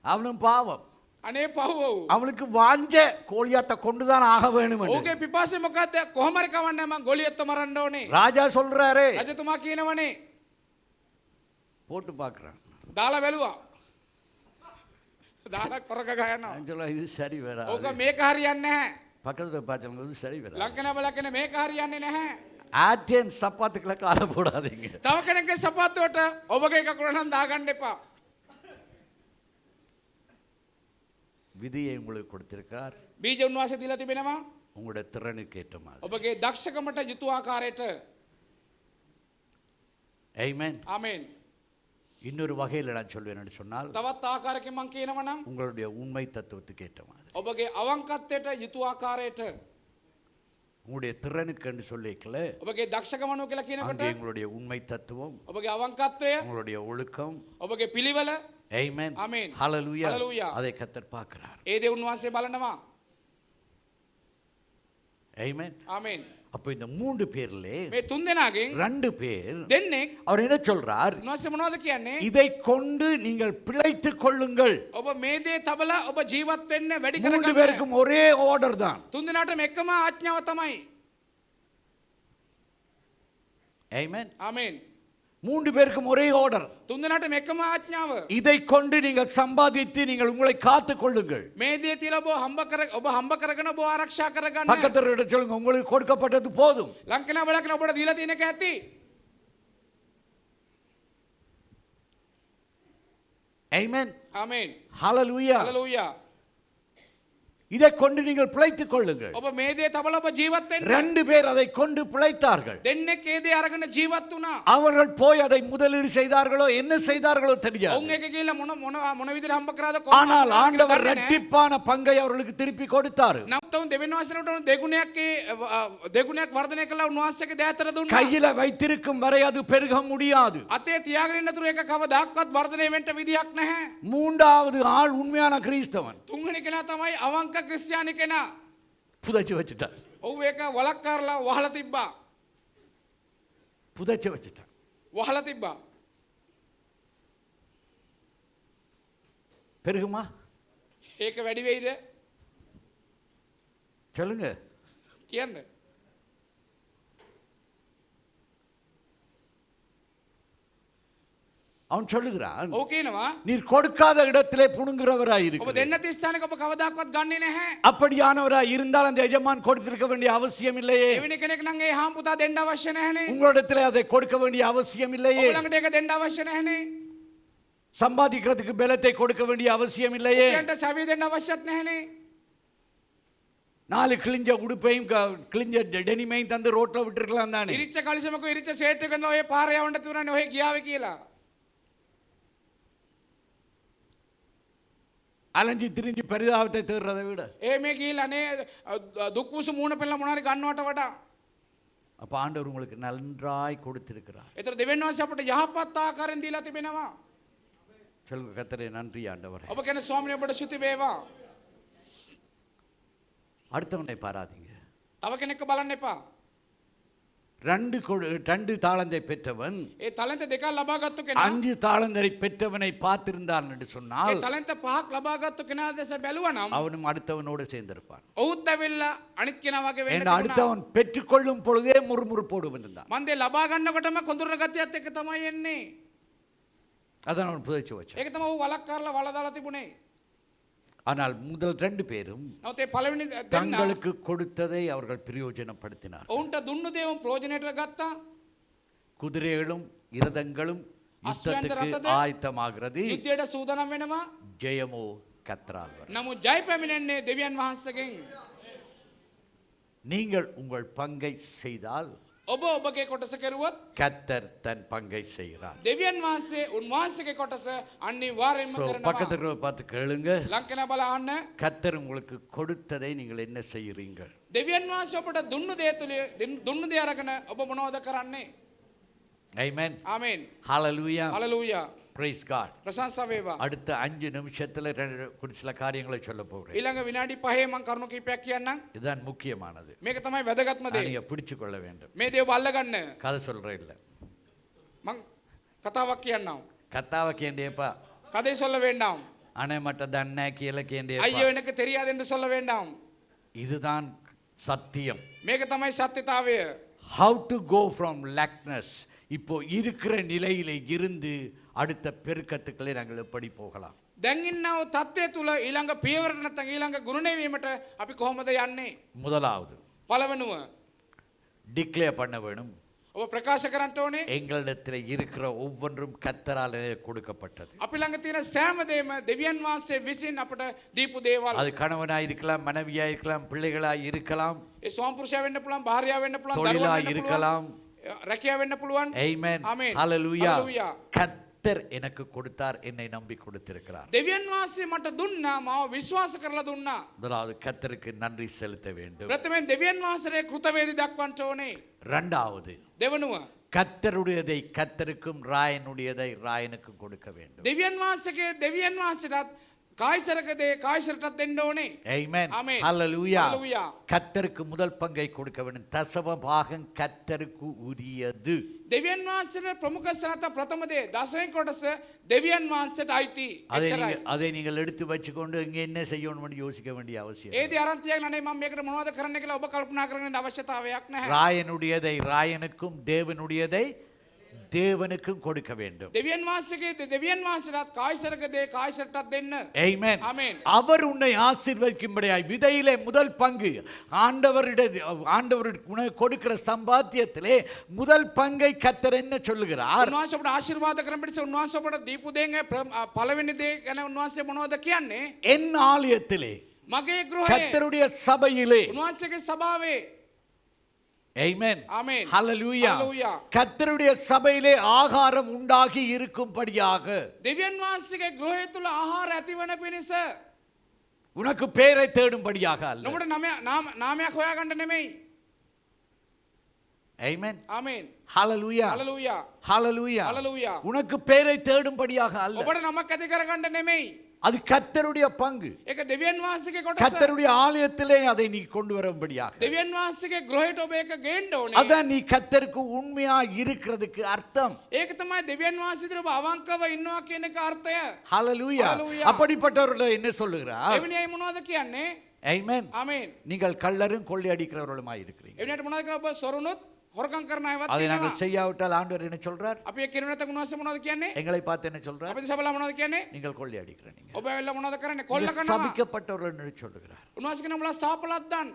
அவனும் பாவம். අනේ පහුව. அவனுக்கு வாஞ்ச கோலியாத்தை கொண்டுதான் ஆக வேணும். ඔහුගේ පිපාසය මොකද්ද? කොහොම හරි කවන්නේ මං ගොලියොත්ව මරන්න ඕනේ. ராஜா சொல்றாரு, රජතුමා කියනවනේ. போட்டு பார்க்கறான். දාලා බැලුවා. දාලා කරක ගයනවා. அஞ்சலா இது சரி வராது. ඕක මේක හරියන්නේ නැහැ. பக்கத்துல பார்த்தவங்க இது சரி வராது. ලංකන බලකන මේක හරියන්නේ නැහැ. ஆட்டியன் சப்பாத்துக்குள்ள கால போடாதீங்க. තව කෙනෙක්ගේ සපත්තුවට ඔබගේ කකුල නම් දාගන්න එපා. விதியை உங்களுக்கு கொடுத்திருக்கார். බීජ උන්වහන්සේ දීලා තිබෙනවා. உங்களுடைய திறனுக்கு ஏற்ற மாதிரி. ඔබගේ දක්ෂකමට යුතු ආකාරයට. ஆமென். ආමේන්. இன்னொரு வகையில் நான் சொல்வேன் என்று சொன்னால், තවත් ආකාරයකින් මං කියනවා නම් உங்களுடைய உண்மை தத்துவத்துக்கு ஏற்ற மாதிரி. ඔබගේ අවංකත්වයට යුතු ආකාරයට. உங்களுடைய திறனுக்கு என்று சொல்லிக்கல, ඔබගේ දක්ෂකමනෝ කියලා කියනකොට அங்கே உங்களுடைய உண்மை தத்துவம், ඔබගේ අවංකත්වය, உங்களுடைய ஒழுக்கம். ඔබගේ පිළිවෙල. ஆமென். ஆமென். ஹalleluya. ஹalleluya. அதை கர்த்தர் பார்க்கிறார். ඒ දේ උන්වහන්සේ බලනවා. ஆமென். ආමේන්. அப்ப இந்த மூன்று பேர்லே මේ තුන් දෙනාගෙන් ரெண்டு பேர் දෙන්නෙක් அவர் என்ன சொல்றார்? උන්වහන්සේ මොනවද කියන්නේ? இதை கொண்டு நீங்கள் பிழைத்துக் கொள்ளுங்கள். ඔබ මේ දේ තබලා ඔබ ජීවත් වෙන්න වැඩි மூன்று කරගන්න. பேருக்கும் ஒரே ஆர்டர் தான். තුන් දෙනාටම එකම ආඥාව තමයි. ஆமென். ආමේන්. மூன்று பேருக்கும் ஒரே ஆர்டர். තුන් දෙනාටම එකම ආඥාව. இதை கொண்டு நீங்கள் சம்பாதித்து நீங்கள் உங்களை காத்துக் கொள்ளுங்கள். මේ දේ තියලා ඔබ හම්බ කරගෙන ඔබ ආරක්ෂා කරගන්න. பக்கத்துல சொல்லுங்க, உங்களுக்கு கொடுக்கப்பட்டது போதும். ලංකන බලකන ඔබට දීලා තියෙන එක ඇති. ஆமென். ආමේන්. ஹalleluya. හalleluya. இதை கொண்டு நீங்கள் பிழைத்துக் கொள்ளுங்கள். ඔබ මේ දේ තබලා ඔබ ජීවත් වෙන්න. ரெண்டு பேர் அதை கொண்டு பிழைத்தார்கள். දෙන්නෙක් ඒ දේ අරගෙන ජීවත් වුණා. அவர்கள் போய் அதை முதலீடு செய்தார்களோ என்ன செய்தார்களோ தெரியாது. ඔවුන් එක ගිහලා මොන විදිහට හම්බ කරාද ஆனால் ஆண்டவர் இரட்டிப்பான பங்கை அவர்களுக்கு திருப்பி கொடுத்தார். නමුත් උන් දෙවෙනි වසරේට උන් දෙගුණයක් වර්ධනය කළා උන්වහන්සේගේ දෑතර දුන්නා. கையில வைத்திருக்கும் வரை அது பெருக முடியாது. අතේ තියාගෙන ඉන්නතුරු එක කවදාක්වත් වර්ධනය වෙන්න විදියක් නැහැ. மூன்றாவது ஆள் உண்மையான கிறிஸ்தவன். තුන්වෙනි කෙනා තමයි අවංක ක්‍රිස්තියානි කෙනා. புதைச்சு வச்சுட்டார். ඔව් ඒක වලක් කරලා වහලා තිබ්බා. புதைச்சு வச்சுட்டார். වහලා තිබ්බා. பெருகுமா? ඒක වැඩි වෙයිද? சொல்லுங்க. කියන්න. அவன் சொல்லுகிறான், ඔව් කියනවා நீர் கொடுக்காத இடத்திலே புணுங்குறவராய் ඔබ இருக்கிறீர். දෙන්න තිස්සානක ඔබ කවදාක්වත් ගන්නෙ නැහැ. அப்படியானவராய் இருந்தால் அந்த எஜமான் கொடுத்திருக்க வேண்டிய அவசியம் இல்லையே. එවැනි කෙනෙක් නම් ඒ හාම්පුතා දෙන්න අවශ්‍ය නැහැනේ. உங்களிடத்திலே அதை கொடுக்க வேண்டிய அவசியம் இல்லையே. ඔබ ළඟට ඒක දෙන්න අවශ්‍ය නැහැනේ. சம்பாதிக்கிறதுக்கு பலத்தை கொடுக்க வேண்டிய அவசியம் இல்லையே. ඔබට සවිය දෙන්න අවශ්‍යත් නැහැනේ. 4 கிழிஞ்ச உடுப்பையும் கிழிஞ்ச டெனிமையும் தந்து ரோட்ல விட்டுருக்கலாம் தானே. ඉරිච්ච කලිසමක ඉරිච්ච සේට් එකෙන් ඔය පාරේ යවන්න තුනනේ ඔය ගියාවේ කියලා. அலைஞ்சி திரிஞ்சு பரிதாபத்தை தேடுறதை விட ඒ මේ ගිහිල්ලා නේ දුක් වූ මූණ පෙළ මොනාරි ගන්නවට වඩා அப்ப ஆண்டவர் உங்களுக்கு நன்றாய் கொடுத்திருக்கிறார். ඒතර දෙවියන් වහන්සේ අපට යහපත් ආකාරයෙන් දීලා තිබෙනවා. சொல்லுங்க, கர்த்தரே நன்றி ஆண்டவரே. ඔබ කියන ස්වාමීන් ඔබට ස්තුති වේවා. அடுத்தவனை பாராதீங்க. තව කෙනෙක්ව බලන්න එපා. ரெண்டு தாளந்தை பெற்றவன் ඒ තලන්ත දෙකක් ලබාගත්තු කෙනා 5 தாளந்தரை பெற்றவனை பார்த்திருந்தான் என்று ඒ சொன்னால் තලන්ත පහක් ලබාගත්තු කෙනා දැස බැලුවා නම් அவனும் அடுத்தவனோடு சேர்ந்திருப்பான். ඔහුත් ඇවිල්ලා අනිත් කෙනා වගේ වෙන්න ஏன்னா அடுத்தவன் பெற்றுக்கொள்ளும் பொழுதே முறுமுறுப்போடு வந்திருந்தான். මන්දේ ලබා ගන්නකොටම කොඳුරන ගතියත් එක්ක තමයි එන්නේ. அதான் அவன் புதைச்சு வச்சான். ඒක තමයි ඔහු වලක් කරලා වල දාලා තිබුණේ. ஆனால் முதல் 2 பேரும் නමුත් ඒ පළවෙනි දෙන්නා தங்களுக்கு கொடுத்ததை அவர்கள் பிரயோஜனப்படுத்தினார். ඔවුන්ට දුන්නු දේ ඔවුන් ප්‍රයෝජනයට ගත්තා. குதிரைகளும் இரதங்களும் யுத்தத்துக்கு ரதද ஆயத்தமாகிறது. යුද්ධයට සූදානම් වෙනවා. ஜெயமோ கர்த்தரால் வரும். නමුත් ජය පැමිණෙන්නේ දෙවියන් වහන්සේගෙන්. நீங்கள் உங்கள் பங்கை செய்தால் ඔබ ඔබගේ කොටස කෙරුවොත් கர்த்தர் தன் பங்கை செய்கிறார். දෙවියන් වහන්සේ උන්වහන්සේගේ කොටස අනිවාර්යයෙන්ම කරනවා. பக்கத்துல இருக்கிறவரை பார்த்து கேளுங்க, ලංකන බල අහන්න. கர்த்தர் உங்களுக்கு கொடுத்ததை நீங்கள் என்ன செய்கிறீர்கள்? දෙවියන් වහන්සේ ඔබට දුන්නු දේ තුල දුන්නු දේ අරගෙන ඔබ මොනවද කරන්නේ? ஆமென். ආමේන්. ஹalleluya. හලෙලූයා. praise god. ප්‍රශංසා වේවා. அடுத்த 5 நிமிஷத்துல சில காரியங்களை சொல்ல போகிறேன். ඊළඟ විනාඩි 5 මම කරුණු කිහිපයක් කියන්නම්. இதுதான் முக்கியமானது. මේක තමයි වැදගත්ම දේ. நீங்க பிடிச்சு கொள்ள வேண்டும். මේ දේ ඔබ අල්ලගන්න. கதை சொல்றேன் இல்ல, මම කතාවක් කියන්නම්. கத்தாவை கேண்டியப்பா කதை சொல்ல வேண்டாம். அணை மட்ட தன்னை கீழே ஐயோ கேண்டியப்பா. எனக்கு தெரியாது என்று சொல்ல வேண்டாம். இதுதான் சத்தியம். මේක තමයි සත්‍යතාවය. how to go from lackness, இப்போ இருக்கிற நிலையில இருந்து அடுத்த பெருக்கத்துக்களை நாங்கள் எப்படி போகலாம்? දැන් ඉන්නව තත්ත්වය තුල ඊළඟ පියවරට නැත්නම් ඊළඟ ගුණණවීමට අපි කොහොමද යන්නේ? முதலாவது පළවෙනුව டிக்ளேர் பண்ண வேணும், ඔබ ප්‍රකාශ කරන්න ඕනේ எங்களிடத்தில் இருக்கிற ஒவ்வொன்றும் கர்த்தரால் கொடுக்கப்பட்டது. අපි ළඟ තියෙන සෑම දෙයක්ම දෙවියන් වහන්සේ විසින් අපට දීපු දේවල්. அது கணவனாய் இருக்கலாம், மனைவியா இருக்கலாம், பிள்ளைகளாய் இருக்கலாம், ඒ ස්වාම පුරුෂයා වෙන්න පුළුවන්, භාර්යාව වෙන්න පුළුවන්, தொழிலாய் දරුවා වෙන්න පුළුවන්, இருக்கலாம். රැකියාව වෙන්න පුළුවන්. Amen. Amen. Hallelujah. Hallelujah. கர்த்தர் எனக்கு கொடுத்தார், என்னை நம்பி கொடுத்திருக்கிறார். දෙවියන් වහන්සේ මට දුන්නා, මාව විශ්වාස කරලා දුන්නා. முதலாவது கர்த்தருக்கு நன்றி செலுத்த வேண்டும். ප්‍රථමයෙන් දෙවියන් වහන්සේට කෘතවේදී දක්වන්න ඕනේ. இரண்டாவது දෙවනුව கர்த்தருடையதை கர்த்தருக்கும் ராயனுடையதை ராயனுக்கும் கொடுக்க வேண்டும். දෙවියන් වහන්සේගේ දෙවියන් වහන්සේටත් කායිසරක දේ කායිසරටත් දෙන්න ඕනේ. Amen. Amen. Hallelujah. Hallelujah. கர்த்தருக்கு முதல் பங்கை கொடுக்க வேண்டும். தசம பாகம் கர்த்தருக்கு உரியது. දෙවියන් වහන්සේට ප්‍රමුඛ ස්ථානත ප්‍රථම දේ දසයෙන් කොටස දෙවියන් වහන්සේට අයිති. එච්චරයි. அதை நீங்கள் எடுத்து வச்சுக்கொண்டு இங்க என்ன செய்யணும்னு யோசிக்க வேண்டிய அவசியம். ඒ දේ අරන් තියාගෙන අනේ මම මේකට මොනවද කරන්න කියලා ඔබ කල්පනා කරන්න අවශ්‍යතාවයක් නැහැ. ராயனுடையதை ராயனுக்கும் தேவனுடையதை தேவனுக்கும் கொடுக்க வேண்டும். දෙවියන් වහන්සේගේ දෙවියන් වහන්සේටත් කායිසරක දේ කායිසරටත් දෙන්න. Amen. Amen. அவர் உன்னை ஆசீர்வதிக்கும்படியாய் விதையிலே முதல் பங்கு ஆண்டவருக்கு கொடுக்கிற சம்பாத்தியத்திலே முதல் பங்கை கர்த்தர் என்ன சொல்லுகிறார்? උන්වහන්සේ ඔබට ආශිර්වාද කරන පිටස උන්වහන්සේ ඔබට දීපු දෙයෙන් පළවෙනි දේ ගැන උන්වහන්සේ මොනවද කියන්නේ? என் ஆலயத்திலே මගේ ගෘහයේ கர்த்தருடைய சபையிலே. උන්වහන්සේගේ සභාවේ. Amen. Amen. Hallelujah. Hallelujah. கர்த்தருடைய சபையிலே ஆகாரம் உண்டாகி இருக்கும்படியாக දෙවියන් වහන්සේගේ ගෘහය තුල ආහාර ඇතිවන පිණිස உனக்கு பேரை தேடும்படியாக அல்ல. නුඹට නාමයක් හොයාගන්න නෙමෙයි. Amen. ආමේන්. Hallelujah. Hallelujah. Hallelujah. Hallelujah. உனக்கு பேரை தேடும்படியாக அல்ல. ඔබට නමක් ඇති කරගන්න නෙමෙයි. அது கர்த்தருடைய பங்கு. ඒක දෙවියන් වහන්සේගේ කොටස. கர்த்தருடைய ஆலயத்திலே அதை நீ கொண்டு வரும்படியாக. දෙවියන් වහන්සේගේ ගෘහයට ඔබ ඒක ගේන්න ඕනේ. அதான் நீ கர்த்தருக்கு உண்மையா இருக்கிறதுக்கு அர்த்தம். ඒක තමයි දෙවියන් වහන්සේ විතර ඔබ අවංකව ඉන්නවා කියන එක අර්ථය. Hallelujah. Hallelujah. அப்படிப்பட்டவர்கள் என்ன சொல்லுகிறார்? එවැනි අය මොනවද කියන්නේ? Amen. ආමේන්. நீங்கள் கள்ளரும் கொள்ளையடிக்கிறவர்களுமாய் இருக்கிறீங்க. එවැනිට මොනවද කියලා ඔබ සොරුනොත් හොරකම් කරන අයවත් அதை ඉන්නවා. நாங்கள் செய்யாவிட்டால் ஆண்டவர் என்ன சொல்றார்? අපි ඒක කිරුව නැත්නම් උන්වහන්සේ මොනවද කියන්නේ? எங்களை பார்த்து என்ன சொல்றார்? අපි දිසබලා මොනවද කියන්නේ? நீங்கள் கொள்ளையடிக்கிறீங்க. ඔබ ඇවිල්ලා මොනවද කරන්නේ? කොල්ල நீங்கள் කරනවා. சபிக்கப்பட்டவர்கள் என்று சொல்லுகிறார். උන්වහන්සේ කියන උඹලා සාපලක් දාන්න.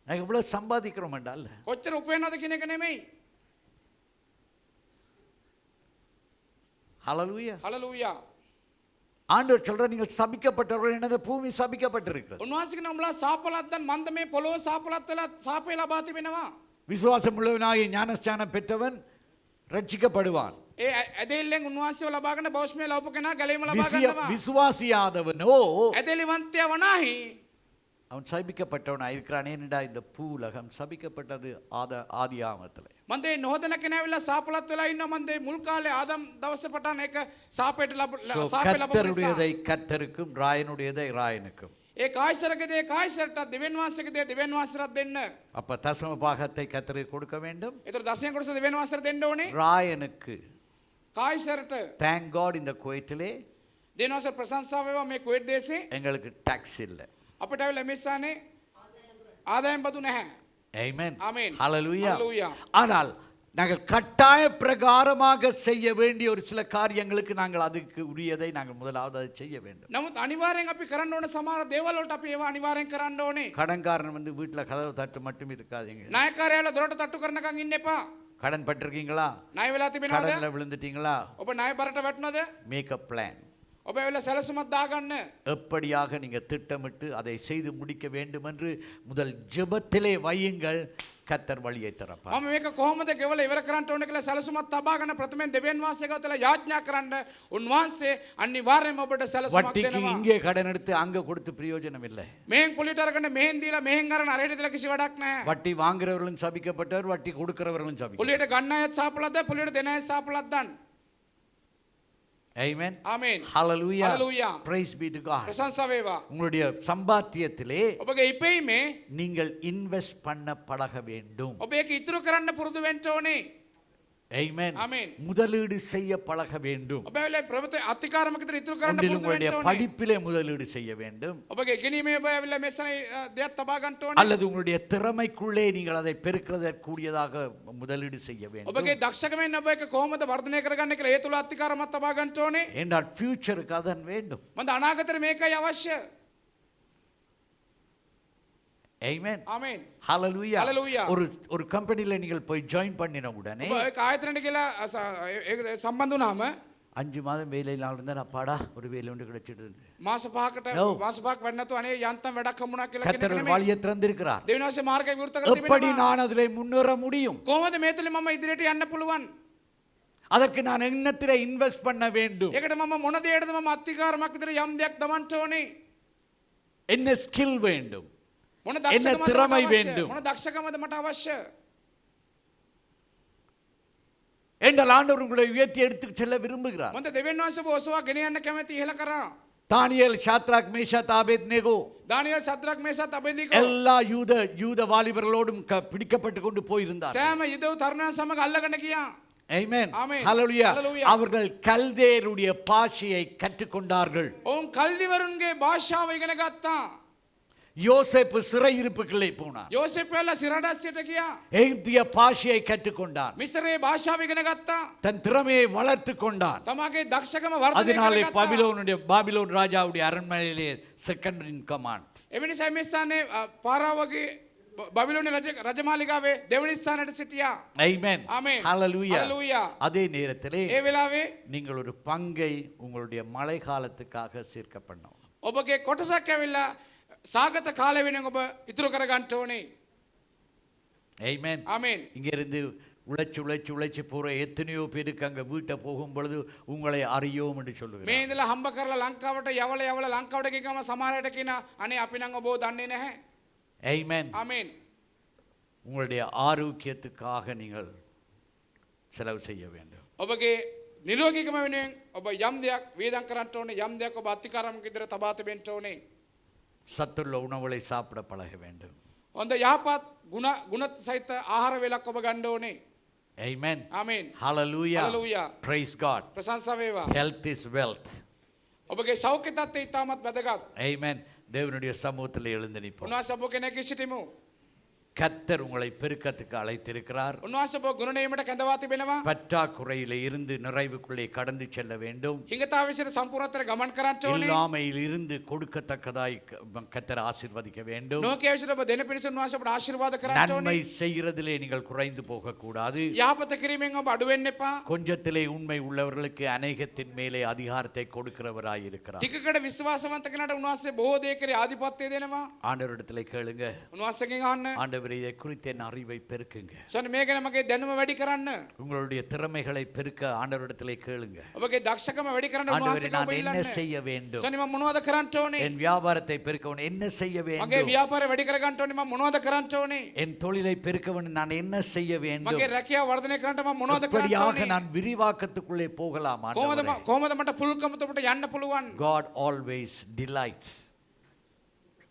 நாங்கள் இவ்வளவு சம்பாதிக்கிறோம் என்றால் කොච්චර උපයනවද කියන එක නෙමෙයි. ஹalleluya. හලෙලූයා. ஆண்டவர் சொல்றார், நீங்கள் சபிக்கப்பட்டவர்கள், எனது பூமி சபிக்கப்பட்டிருக்கிறது. උන්වහන්සේ කියන උඹලා සාපලක් දාන්න. මන්ද මේ පොළොව සාපලත් වෙලා සාපේ ලබා තිබෙනවා. விசுவாசம் உள்ளவனாகிய ஞானஸ்நானம் பெற்றவன் ரட்சிக்கப்படுவான். ඒ ඇදෙල්ලෙන් උන්වහන්සේව ලබාගෙන බෞස්මය ලවපු කෙනා ගැලීම ලබා ගන්නවා. விசுவாசியாதவனோ ඇදෙලිවන්තයා වනාහි அவன் சபிக்கப்பட்டவனாக இருக்கிறான். ஏனென்றா இந்த பூலகம் சபிக்கப்பட்டது ஆதியாமத்தில். මන්දේ නොහදන කෙනාවිලා සාපලත් වෙලා ඉන්න මන්දේ මුල් කාලේ ආදම් දවසේ පටන් ඒක සාපේට සාපේ ලැබුණා. கர்த்தருடையதை கர்த்தருக்கும் ராயனுடையதை ராயனுக்கும். ඒ කායිසරකදී කායිසරට දෙවියන් වහන්සේගේ දෙවියන් වහන්සේට දෙන්න. அப்ப தசம பாகத்தை கர்த்தருக்கு கொடுக்க வேண்டும். ඒතර දසයන් කොටස දෙවියන් වහන්සේට දෙන්න ඕනේ. ராயனுக்கு කායිසරට thank God இந்த குவைத்திலே දෙවියන් වහන්සේ ප්‍රශංසා වේවා මේ කුවේට් දේශේ எங்களுக்கு டாக்ஸ் இல்லை. අපිට ඇවිල්ලා මෙස්සානේ ආදායම් බදු නැහැ. Amen. Amen. Hallelujah. Hallelujah. ஆனால் நாங்கள் கட்டாய பிரகாரமாக செய்ய வேண்டிய ஒரு சில காரியங்களுக்கு நாங்கள் அதுக்கு உரியதை நாங்கள் முதலாவது அதை செய்ய வேண்டும். නමුත් අනිවාර්යෙන් අපි කරන්න ඕන සමහර දේවල් වලට අපි ඒවා අනිවාර්යෙන් කරන්න ඕනේ. கடன்காரன் வந்து வீட்டுல கதவு தட்டு மட்டும் இருக்காதீங்க. ණයකාරයාලා දොරට තට්ටු කරනකන් ඉන්න එපා. கடன் பட்டிருக்கீங்களா? ණය වෙලා තිබෙනවද? கடன்ல விழுந்துட்டீங்களா? ඔබ ණය බරට වැටුණද? Make a plan. ඔබ ඇවිල්ලා සැලසුමක් දාගන්න. எப்படியாக நீங்க திட்டமிட்டு அதை செய்து முடிக்க வேண்டும் என்று முதல் ஜெபத்திலே வையுங்கள். கர்த்தர் வழியை திறப்பார். මම මේක කොහොමද ගෙවල ඉවර කරන්න ඕනේ කියලා සැලසුමක් තබාගෙන ප්‍රථමයෙන් දෙවියන් වහන්සේ ගාතලා යාඥා කරන්න. උන්වහන්සේ අනිවාර්යයෙන්ම ඔබට සැලසුමක් வட்டிக்கு දෙනවා. இங்கே கடன் எடுத்து அங்க கொடுத்து பிரயோஜனம் இல்லை. මෙහෙන් පොලිට අරගෙන මෙහෙන් දීලා මෙහෙන් අරන් අරහෙට දීලා කිසි වැඩක් නැහැ. வட்டி வாங்குறவர்களும் சபிக்கப்பட்டவர், வட்டி கொடுக்கிறவர்களும் சபிக்கப்பட்டவர். පොලියට ගන්න අයත් සාපලද්ද පොලියට දෙන අයත් සාපලද්දන්. Amen. ආමේන්. Hallelujah. Hallelujah. Praise be to God. ප්‍රශංසා වේවා. உங்களுடைய சம்பாத்தியத்திலே ඔබගේ ඉපෙීමේ நீங்கள் இன்வெஸ்ட் பண்ண பழக வேண்டும். ඔබ ඒක ඉතුරු කරන්න පුරුදු වෙන්න ඕනේ. Amen. Amen. முதலீடு செய்ய பழக வேண்டும். ඔබ ඇවිල්ලා ප්‍රවෘත්ති අතිකාරමක විතර ඉතුරු කරන්න ஒன்றில் පුරුදු உங்களுடைய වෙන්න ඕනේ. படிப்பிலே முதலீடு செய்ய வேண்டும். ඔබගේ ඉගෙනීමේ ඔබ ඇවිල්ලා මෙසන දෙයක් තබා ගන්න ඕනේ. அல்லது உங்களுடைய திறமைக்குள்ளே நீங்கள் அதை பெருக்கிறதற்குரியதாக முதலீடு செய்ய வேண்டும். ඔබගේ දක්ෂකමෙන් ඔබ ඒක කොහොමද වර්ධනය කරගන්න කියලා ඒ තුල අතිකාරමක් තබා ගන්න ඕනේ. என்றால் ஃபியூச்சருக்கு அதன் வேண்டும். මන්ද අනාගතේ මේකයි අවශ්‍ය. Amen. ආමේන්. Hallelujah. Hallelujah. ஒரு கம்பெனில நீங்கள் போய் ஜாயின் பண்ணின உடனே ඔබ ඒක ආයතනයට කියලා ඒක සම්බන්ධ වුණාම 5 மாதம் வேலையில இருந்தா அப்பாடா ஒரு வேலை ஒன்று கிடைச்சிடுது. මාස 5කට No. මාස 5ක් වැඩ නැතුව අනේ යන්තම් වැඩක් හම්බුණා කියලා කෙනෙක් கர்த்தர் නෙමෙයි. வழியை திறந்திருக்கிறார். දෙවියන් වහන්සේ මාර්ගය විවෘත කර எப்படி තිබෙනවා. நான் அதிலே முன்னேற முடியும்? කොහොමද මේ තුලින් මම ඉදිරියට යන්න පුළුවන්? அதற்கு நான் எண்ணத்திலே இன்வெஸ்ட் பண்ண வேண்டும். ඒකට මම මොන දෙයකටද මම අතිකාරමක් විතර යම් දෙයක් දමන්න ඕනේ? என்ன ஸ்கில் வேண்டும்? මොන என்ன දක්ෂකමද திறமை මට අවශ්‍ය? வேண்டும்? මොන දක්ෂකමද මට අවශ්‍ය? என்றால் ஆண்டவர் உங்களை உயர்த்தி எடுத்து செல்ல விரும்புகிறார். මොන්ද දෙවියන් වහන්සේ ඔබ ඔසවා ගෙන යන්න කැමති ඉහළ කරා. தானியேல், ஷாத்ராக், மேஷாக், ஆபேத்நேகோ දානියල් සද්රක් මේසත් අබෙදිකෝ எல்லா யூத வாலிபர்களோடும் பிடிக்கப்பட்டு கொண்டு போயிருந்தார். සෑම යුදෙව් තරුණයන් සමග අල්ලගෙන ගියා. Amen. Amen. Hallelujah. Hallelujah. அவர்கள் கல்தேருடைய பாஷையை கற்றுக்கொண்டார்கள். ඔවුන් කල්දිවරුන්ගේ භාෂාව ඉගෙන ගත්තා. யோசேப்பு சிறையிருப்புக்குள்ளே போனார். යෝසෙප් වෙලා සිරඩස්සියට ගියා. எகிப்திய பாஷையை கற்றுக்கொண்டார். මිස්රයේ භාෂාව ඉගෙන ගත්තා. தன் திறமையை வளர்த்து கொண்டார். තමාගේ දක්ෂකම වර්ධනය அதனாலே කරගත්තා. பாபிலோன் ராஜாவுடைய அரண்மனையிலே செகண்ட் இன் கமாண்ட். එවැනි සැමිස්සානේ පාරාවගේ බබිලෝනේ රජමාලිගාවේ දෙවනි ස්ථානයට සිටියා. Amen. Amen. Hallelujah. Hallelujah. அதே நேரத்திலே ඒ වෙලාවේ நீங்கள் ஒரு பங்கை உங்களுடைய மழை காலத்துக்காக சேர்க்க பண்ணணும். ඔබගේ කොටසක් ඇවිල්ලා සාගත කාලය වෙනුවෙන් ඔබ ඉතුරු කර ගන්න ඕනේ. Amen. ආමේන්. இங்க இருந்து உழைச்சு போற எத்தனையோ பேருக்கு அங்க வீட்டை போகும் பொழுது உங்களை அறியோம் என்று මේ சொல்லுகிறார். ඉඳලා හම්බ කරලා ලංකාවට යවල ලංකාවට ගිහම සමහරට කියන අනේ අපි නම් ඔබව දන්නේ නැහැ. Amen. ආමේන්. உங்களுடைய ஆரோக்கியத்துக்காக நீங்கள் செலவு செய்ய வேண்டும். ඔබගේ නිරෝගීකම වෙනුවෙන් ඔබ යම් දෙයක් වේදම් කරන්න ඕනේ. යම් දෙයක් ඔබ අතිකාරමක ඉදිරිය තබා තිබෙන්න ඕනේ. சத்துள்ள உணவுகளை சாப்பிட பழக வேண்டும். හොඳ යහපත් ගුණ සහිත ආහාර වේලක් ඔබ ගන්න ඕනේ. Amen. ආමේන්. Hallelujah. Hallelujah. Praise God. ප්‍රශංසා වේවා. Health is wealth. ඔබගේ සෞඛ්‍ය තත්ත්වය ඉතාමත් වැදගත්. Amen. தேவனுடைய சமூகத்தில் எழுந்து நிற்போம். උන්වහන්සේ ඔබ කෙනෙක් සිටිමු. கர்த்தர் உங்களை பெருக்கத்துக்கு அழைத்திருக்கிறார். උන්වහන්සේ ඔබ ගුණ නියමයට කැඳවා තිබෙනවා. பற்றாக்குறையில இருந்து நிறைவுக்குள்ளே கடந்து செல்ல வேண்டும். හිඟතාව විසිර සම්පූර්ණතර ගමන් කරන්න ඕනේ. இல்லாமையில் இருந்து கொடுக்கத்தக்கதாய் கர்த்தர் ஆசீர்வதிக்க வேண்டும். නොකේ විසිර ඔබ දෙන පිණිස උන්වහන්සේ ඔබට ආශිර්වාද කරන්න நன்மை ඕනේ. செய்கிறதிலே நீங்கள் குறைந்து போக கூடாது. යහපත කිරීමෙන් ඔබ අඩු වෙන්න එපා. கொஞ்சத்திலே உண்மை உள்ளவர்களுக்கு அநேகத்தின் மேலே அதிகாரத்தை கொடுக்கிறவராய் இருக்கிறார். ටිකකට විශ්වාසවන්ත කෙනාට උන්වහන්සේ බොහෝ දේ කෙරේ ආධිපත්‍යය දෙනවා. ஆண்டவரிடத்திலே கேளுங்க. උන්වහන්සේගෙන් අහන්න. ஆண்டவரே ஆண்டவரே இதை குறித்த என் அறிவை பெருக்குங்க. ස්වාමී මේ ගැන මගේ දැනුම වැඩි කරන්න. உங்களுடைய திறமைகளை பெருக்க ஆண்டவரிடத்திலே கேளுங்க. ඔබගේ දක්ෂකම වැඩි කරන්න ஆண்டவரே උන්වහන්සේට நான் ඔබ என்ன ඉල්ලන්න. செய்ய வேண்டும்? ස්වාමී මම මොනවද කරන්න ඕනේ? என் வியாபாரத்தை பெருக்கவன் என்ன செய்ய මගේ வேண்டும்? ව්‍යාපාරය වැඩි කරගන්න ඕනේ මම මොනවද කරන්න ඕනේ? என் தொழிலை பெருக்கவன் நான் என்ன செய்ய வேண்டும்? මගේ රැකියාව වර්ධනය කරන්න මම මොනවද කරන්න இப்படியாக ඕනේ? நான் விரிவாக்கத்துக்குள்ளே போகலாம் ஆண்டவரே. කොහොමද මට පුළුල්කමකට යන්න පුළුවන්? God always delights.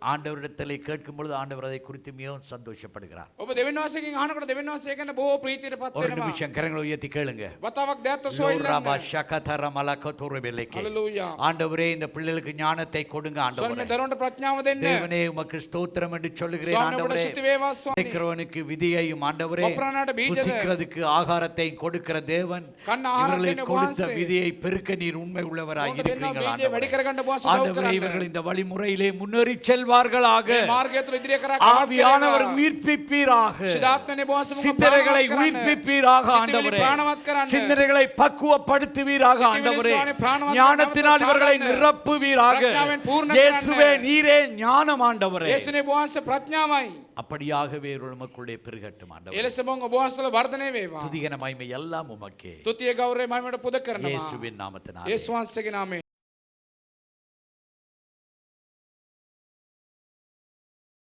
ஆண்டவரிடத்திலே கேட்கும் பொழுது ஆண்டவர் அதை குறித்து மிகவும் சந்தோஷப்படுகிறார். ඔබ දෙවියන් වහන්සේගෙන් අහනකොට දෙවියන් වහන්සේ ගැන බොහෝ ප්‍රීතියටපත් ஒரு වෙනවා. நிமிஷம் கரங்களை உயர்த்தி கேளுங்க. වතාවක් දැත්ත லோராபா සොයන්න. ஷகதர மலகதுரபெலகே. ஹalleluya. ஆண்டவரே இந்த பிள்ளைகளுக்கு ஞானத்தை கொடுங்க ස්වාමී ஆண்டவரே. මේ දරුවන්ට ප්‍රඥාව දෙන්න. தேவனே உமக்கு ஸ்தோத்திரம் என்று சொல்லுகிறேன் ස්වාමී ඔබට ஆண்டவரே. ස්තුති වේවා ස්වාමී. கேட்கிறவனுக்கு விதியையும் ஆண்டவரே, වපරණාට බීජද புசிக்கிறதுக்கு ஆகாரத்தை கொடுக்கிற தேவன் කන්න ආහාර இவர்களுக்கு දෙන්න கொடுத்த වහන්සේ. விதியை பெருக்க நீர் உண்மை உள்ளவராய் ඔබට දෙන්නා இருக்கிறீர்கள் බීජය වැඩි ஆண்டவரே. කරගන්න වහන්සේ උදව් ஆண்டவரே කරන්න. இவர்கள் இந்த வழிமுறையிலே முன்னேறி செல்வார்களாக. මේ මාර්ගය තුල ඉදිරිය කරා ගමන් ஆவியானவர் කරේවා. உயிர்ப்பிப்பீராக. සිතාත්මනේ වහන්සේ මුව சிந்தனைகளை ප්‍රාණවත් කරන්න. உயிர்ப்பிப்பீராக සිතවිලි ஆண்டவரே. ප්‍රාණවත් කරන්න. சிந்தனைகளை பக்குவப்படுத்துவீராக සිතවිලි ஆண்டவரே. ස්වාමී ප්‍රාණවත් ஞானத்தினால் කරන්න. இவர்களை நிரப்புவீராக. ප්‍රඥාවෙන් පූර්ණ இயேசுவே කරන්න. நீரே ஞானம் ஆண்டவரே. යේසුනේ වහන්සේ ප්‍රඥාවයි. அப்படியாகவே உமக்குள்ளே பெருகட்டும் ஆண்டவரே. එලෙස මොං ඔබ වහන්සේලා වර්ධනය වේවා. துதிகன மகிமை எல்லாம் உமக்கே. තුතිය ගෞරවය මහිමට පුද කරනවා. இயேசுவின் நாமத்தினாலே. යේසුස් වහන්සේගේ නාමයෙන්